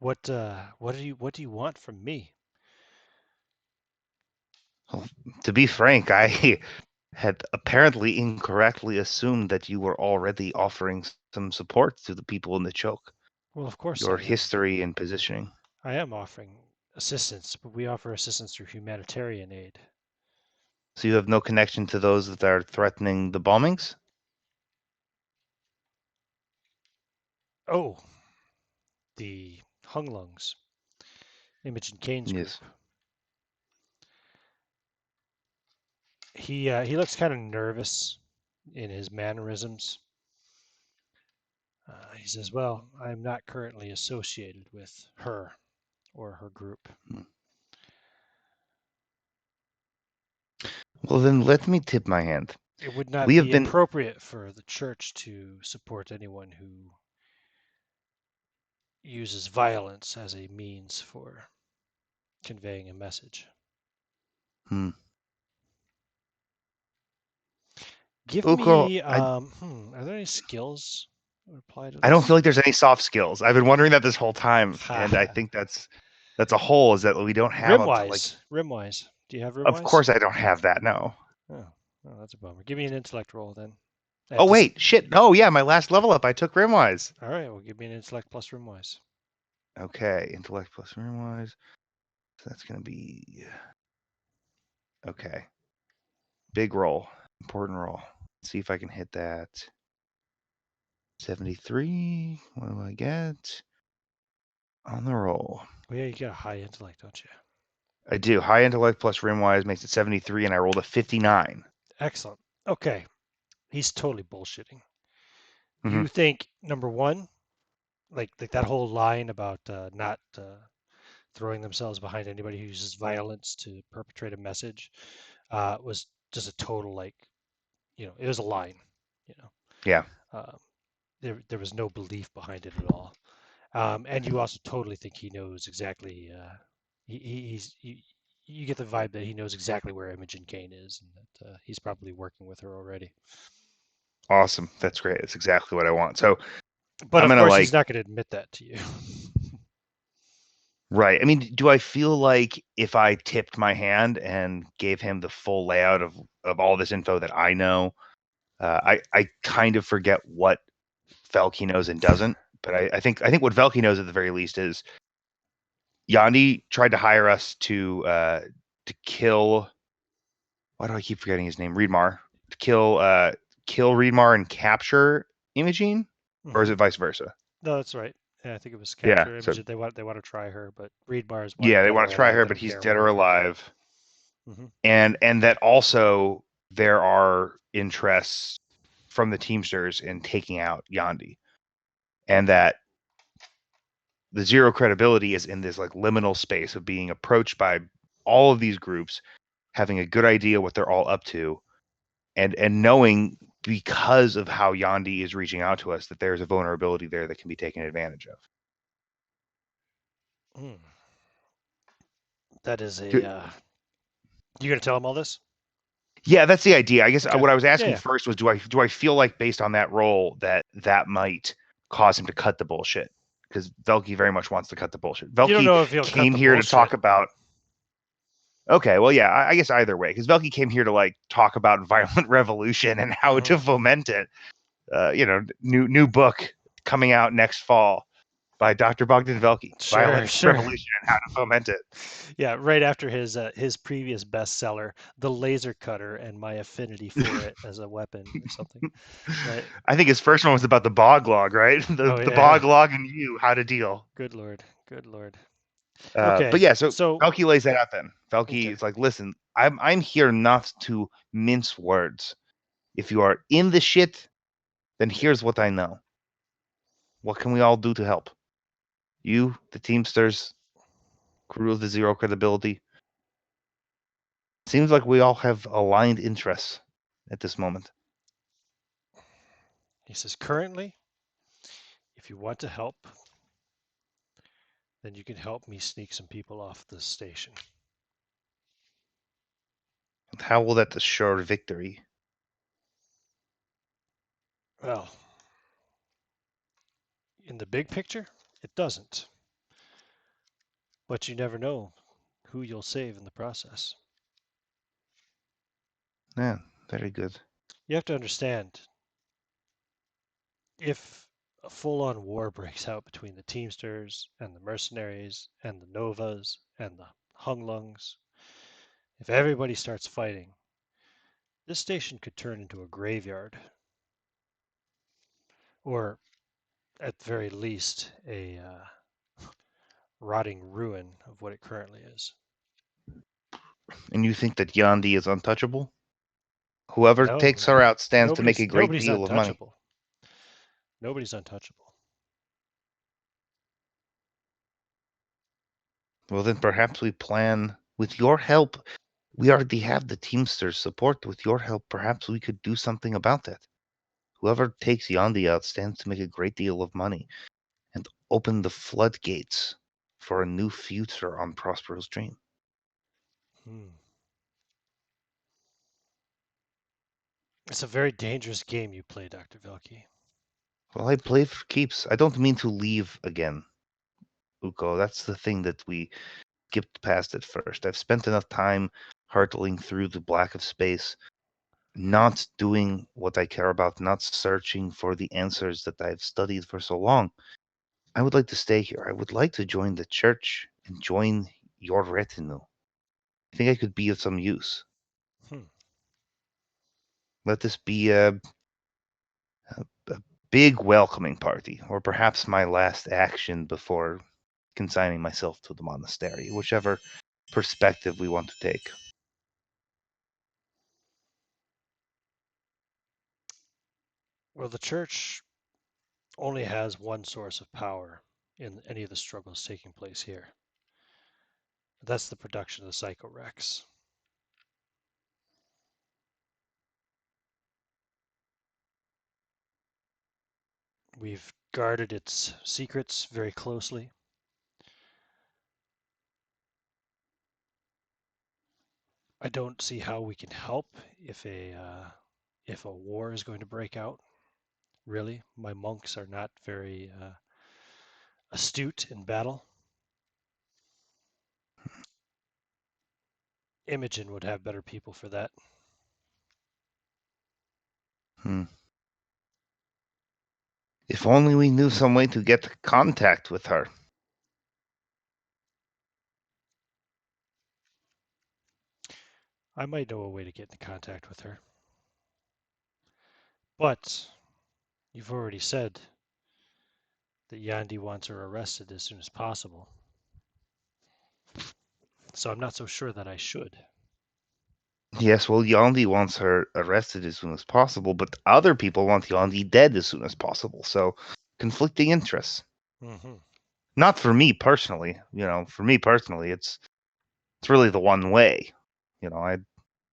What do you want from me? Well, to be frank, I had apparently incorrectly assumed that you were already offering some support to the people in the choke. Well, of course Your I am. history and positioning. I am offering assistance, but we offer assistance through humanitarian aid. So you have no connection to those that are threatening the bombings? Oh, the Hunglungs, Imogen Kane's group. Yes. He looks kind of nervous in his mannerisms. He says, "Well, I'm not currently associated with her or her group." Well, then let me tip my hand. It would not We have be been. appropriate for the church to support anyone who uses violence as a means for conveying a message. Hmm. Give Uko, me, are there any skills that would apply to I don't this? feel like there's any soft skills. I've been wondering that this whole time, and I think that's a hole is that we don't have like. Rimwise. Do you have Of rimwise? course, I don't have that. No. Oh, that's a bummer. Give me an intellect roll then. Oh At dis- wait, shit. No, yeah, my last level up, I took Rimwise. All right, well, give me an intellect plus rimwise. Okay, intellect plus Rimwise. So that's gonna be okay. Big roll, important roll. Let's see if I can hit that. 73. What do I get on the roll? Oh yeah, you got a high intellect, don't you? I do. High intellect plus Rimwise makes it 73, and I rolled a 59. Excellent. Okay, he's totally bullshitting. Mm-hmm. You think number one, like that whole line about not throwing themselves behind anybody who uses violence to perpetrate a message was just a total it was a line. You know, Yeah. there was no belief behind it at all. And you also totally think he knows exactly. You get the vibe that he knows exactly where Imogen Kane is, and that he's probably working with her already. Awesome. That's great. That's exactly what I want. So But I'm of gonna course, he's not going to admit that to you. right. I mean, do I feel like if I tipped my hand and gave him the full layout of all this info that I know, I kind of forget what Velky knows and doesn't. But I think what Velky knows at the very least is Yandi tried to hire us to kill. Why do I keep forgetting his name? Reedmar. To kill Reedmar and capture Imogene, or is Mhm. it vice versa? No, that's right. Yeah, I think it was Yeah. capture So Imogen. They want to try her, but Reedmar is one yeah, they dead want or to try alive. her, They but don't he's care dead one or way or the other. alive. Hmm. And that also there are interests from the Teamsters in taking out Yandi, and that the zero credibility is in this like liminal space of being approached by all of these groups, having a good idea what they're all up to, and knowing because of how Yandi is reaching out to us that there's a vulnerability there that can be taken advantage of. That is Do- you gonna tell him all this? Yeah, that's the idea. I guess Okay. what I was asking Yeah. first was, do I feel like based on that role that might cause him to cut the bullshit? because Velky very much wants to cut the bullshit. You don't Velky know if he'll cut came the here to talk bullshit. about. Okay, well, yeah, I guess either way, because Velky came here to like talk about violent revolution and how to foment it. New book coming out next fall by Dr. Bogdan Velky, Violent Sure. Revolution and How to Foment It. Yeah, right after his previous bestseller, The Laser Cutter and My Affinity for It as a Weapon or something. Right. I think his first one was about the bog log, right? The Oh, yeah. bog log and you, how to deal. Good lord. Good lord. But yeah, so So Velky lays that out then. Velky Okay. is like, listen, I'm here not to mince words. If you are in the shit, then here's what I know. What can we all do to help? You, the Teamsters, crew of the Zero Credibility. Seems like we all have aligned interests at this moment. He says, currently, if you want to help, then you can help me sneak some people off the station. And how will that assure victory? Well, in the big picture, it doesn't. But you never know who you'll save in the process. Yeah, very good. You have to understand, if a full-on war breaks out between the Teamsters and the mercenaries and the Novas and the Hunglungs, if everybody starts fighting, this station could turn into a graveyard, or at the very least, a rotting ruin of what it currently is. And you think that Yandi is untouchable? Whoever No, takes her out stands to make a great nobody's deal of money. untouchable. Nobody's untouchable. Well, then perhaps we plan with your help. We already have the Teamsters support. With your help, perhaps we could do something about that. Whoever takes Yandi out stands to make a great deal of money and open the floodgates for a new future on Prospero's dream. It's a very dangerous game you play, Dr. Velke. Well, I play for keeps. I don't mean to leave again, Uko. That's the thing that we skipped past at first. I've spent enough time hurtling through the black of space, not doing what I care about, not searching for the answers that I've studied for so long. I would like to stay here. I would like to join the church and join your retinue. I think I could be of some use. Let this be a big welcoming party, or perhaps my last action before consigning myself to the monastery, whichever perspective we want to take. Well, the church only has one source of power in any of the struggles taking place here. That's the production of the Psychorex. We've guarded its secrets very closely. I don't see how we can help if a war is going to break out. Really, my monks are not very astute in battle. Imogen would have better people for that. If only we knew some way to get contact with her. I might know a way to get into contact with her. But you've already said that Yandi wants her arrested as soon as possible. So I'm not so sure that I should. Yes, well, Yandi wants her arrested as soon as possible, but other people want Yandi dead as soon as possible. So, conflicting interests. Not for me personally. For me personally, it's really the one way. I'd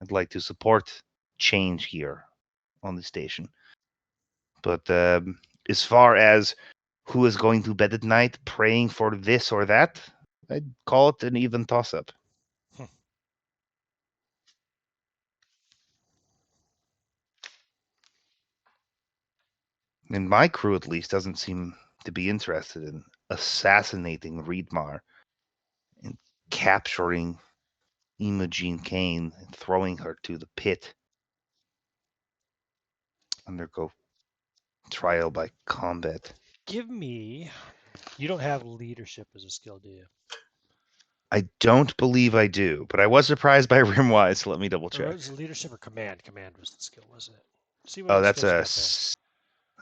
like to support change here on the station. But as far as who is going to bed at night praying for this or that, I'd call it an even toss-up. And my crew, at least, doesn't seem to be interested in assassinating Reedmar and capturing Imogen Kane and throwing her to the pit. Undergo trial by combat. Give me. You don't have leadership as a skill, do you? I don't believe I do, but I was surprised by Rimwise. So let me double Or check. was it leadership or command? Command was the skill, wasn't it? See what Oh, other that's skills you a got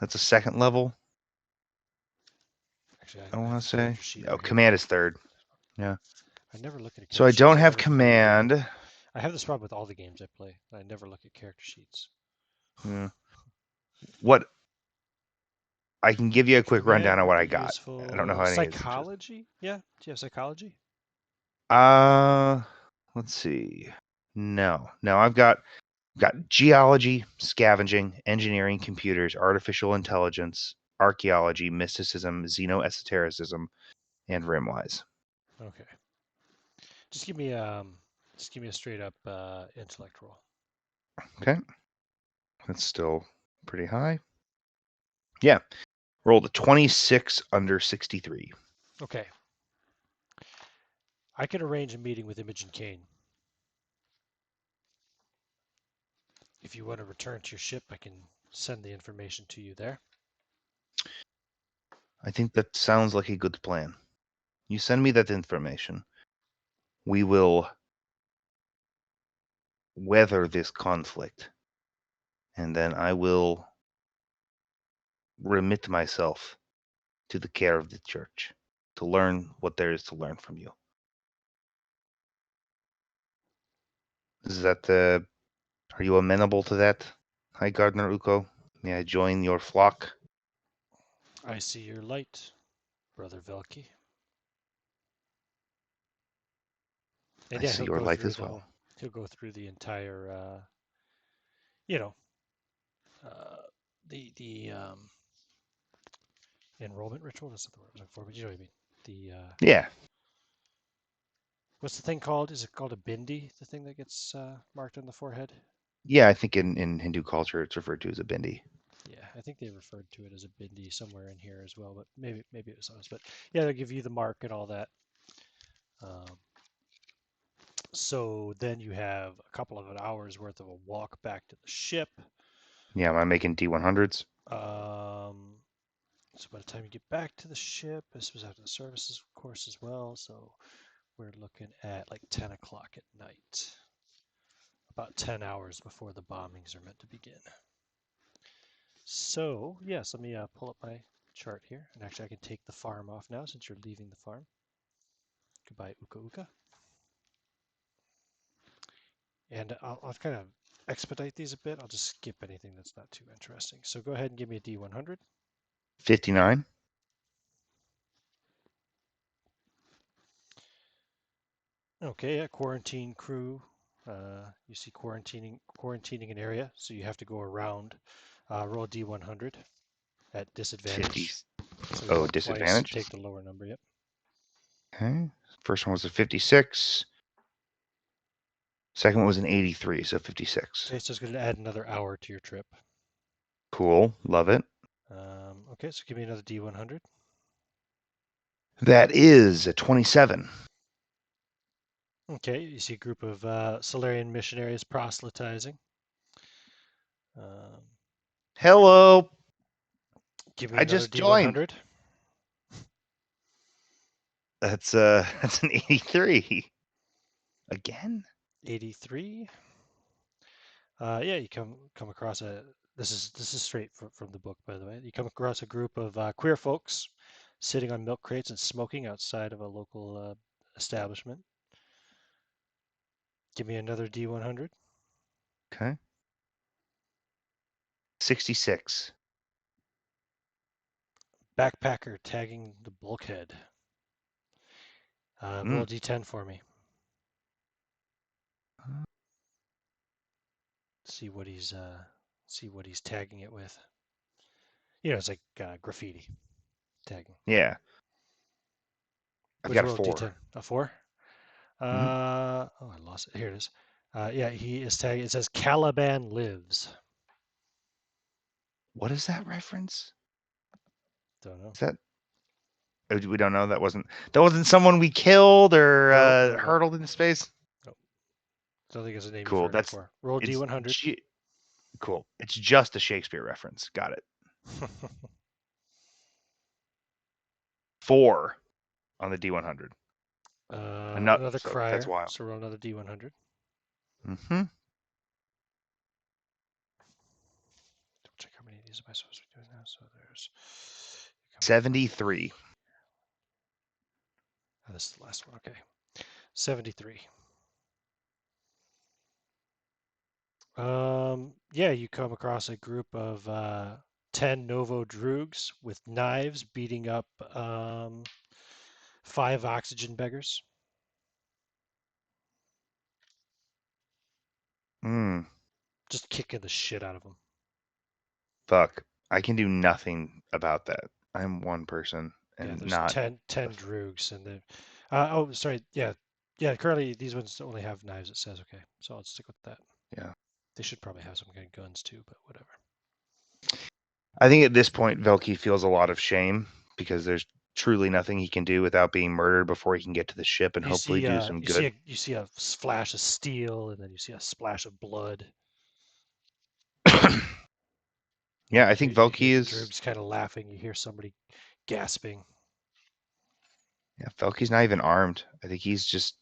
there. that's a second level. Actually, I I have want the to say. character sheet Oh, right here. command is third. Yeah. I never look at a So I character sheet. don't I have never play the game. command. I have this problem with all the games I play. I never look at character sheets. Yeah. What I can give you a quick rundown Command of would what be I got. I don't know useful. how any is interesting. Psychology? Yeah. Do you have psychology? Let's see. No, I've got geology, scavenging, engineering, computers, artificial intelligence, archaeology, mysticism, xenoesotericism, and rimwise. Okay. Just give me a straight up intellect roll. Okay, that's still pretty high. Yeah, rolled a 26 under 63. Okay. I can arrange a meeting with Imogen Kane. If you want to return to your ship, I can send the information to you there. I think that sounds like a good plan. You send me that information. We will weather this conflict, and then I will remit myself to the care of the church to learn what there is to learn from you. Is that are you amenable to that? Hi, Gardener Uko. May I join your flock? I see your light, Brother Velki. And I yeah, see he'll your go light through as well. the entire you know, the enrollment ritual. That's not the word I was looking for, but you know what I mean. The Yeah, what's the thing called? Is it called a bindi? The thing that gets marked on the forehead? yeah. I think in Hindu culture it's referred to as a bindi. Yeah, I think they referred to it as a bindi somewhere in here as well, but maybe it was us. But yeah, they'll give you the mark and all that. So then you have a couple of hours worth of a walk back to the ship. Yeah, am I making D100s? So by the time you get back to the ship, this was after the services, of course, as well. So we're looking at like 10 o'clock at night, about 10 hours before the bombings are meant to begin. So, yes, let me pull up my chart here. And actually, I can take the farm off now since you're leaving the farm. Goodbye, Uka Uka. And I'll kind of expedite these a bit. I'll just skip anything that's not too interesting. So go ahead and give me a D100. 59. Okay, a quarantine crew. You see quarantining an area, so you have to go around. Roll a D100 at 50. disadvantage. So Oh, roll it twice. disadvantage. Take the lower number. Yep. Okay. First one was a 56. Second one was an 83, so 56. Okay, so it's going to add another hour to your trip. Cool. Love it. Okay, so give me another D100. That is a 27. Okay, you see a group of Solarian missionaries proselytizing. Hello. Give me I another just joined. D100. That's that's an 83. Again? 83. Yeah, you come across a. This is straight from the book, by the way. You come across a group of queer folks sitting on milk crates and smoking outside of a local establishment. Give me another D100. Okay. 66. Backpacker tagging the bulkhead. Roll a D10 for me. See what he's tagging it with. You know, it's like graffiti tagging. Yeah. I've What'd got you a roll? 4. D10. A 4? Oh, I lost it. Here it is. Yeah, he is tagging. It says Caliban lives. What is that reference? Don't know. Is that We don't know. That wasn't someone we killed or No. hurtled into space. Don't think it's a name Cool. you've heard before. Roll It's D100. cool. It's just a Shakespeare reference. Got it. 4 on the D100. Another So crier. that's wild. So roll another D100. Mm-hmm. Check how many of these am I supposed to be doing now. So there's 73. Oh, this is the last one. Okay. 73. Yeah, you come across a group of 10 Novo Droogs with knives beating up 5 oxygen beggars. Just kicking the shit out of them. Fuck. I can do nothing about that. I'm one person and Yeah, there's not 10 Droogs and then oh, sorry. Yeah, currently these ones only have knives, it says. Okay, so I'll stick with that. Yeah. They should probably have some kind of guns too, but whatever. I think at this point Velky feels a lot of shame because there's truly nothing he can do without being murdered before he can get to the ship and hopefully do some good. You see a flash of steel, and then you see a splash of blood. Yeah, I think You Velky hear the is. Droogs kind of laughing. You hear somebody gasping. Yeah, Velky's not even armed. I think he's just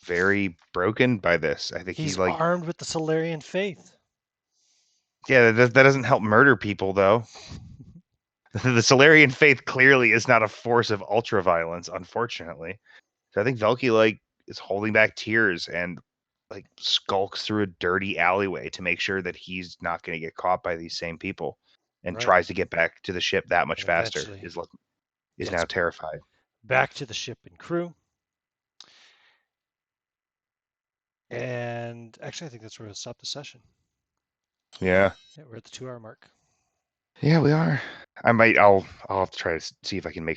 very broken by this. I think He's armed with the Solarian faith. Yeah, that doesn't help murder people though. The Solarian faith clearly is not a force of ultra violence, unfortunately. So I think Velky is holding back tears and skulks through a dirty alleyway to make sure that he's not going to get caught by these same people, and Right. tries to get back to the ship that much And faster. eventually Is gets now terrified. back to the ship and crew. And actually, I think that's where we'll stop the session. Yeah. Yeah, we're at the 2-hour mark. Yeah, we are. I'll have to try to see if I can make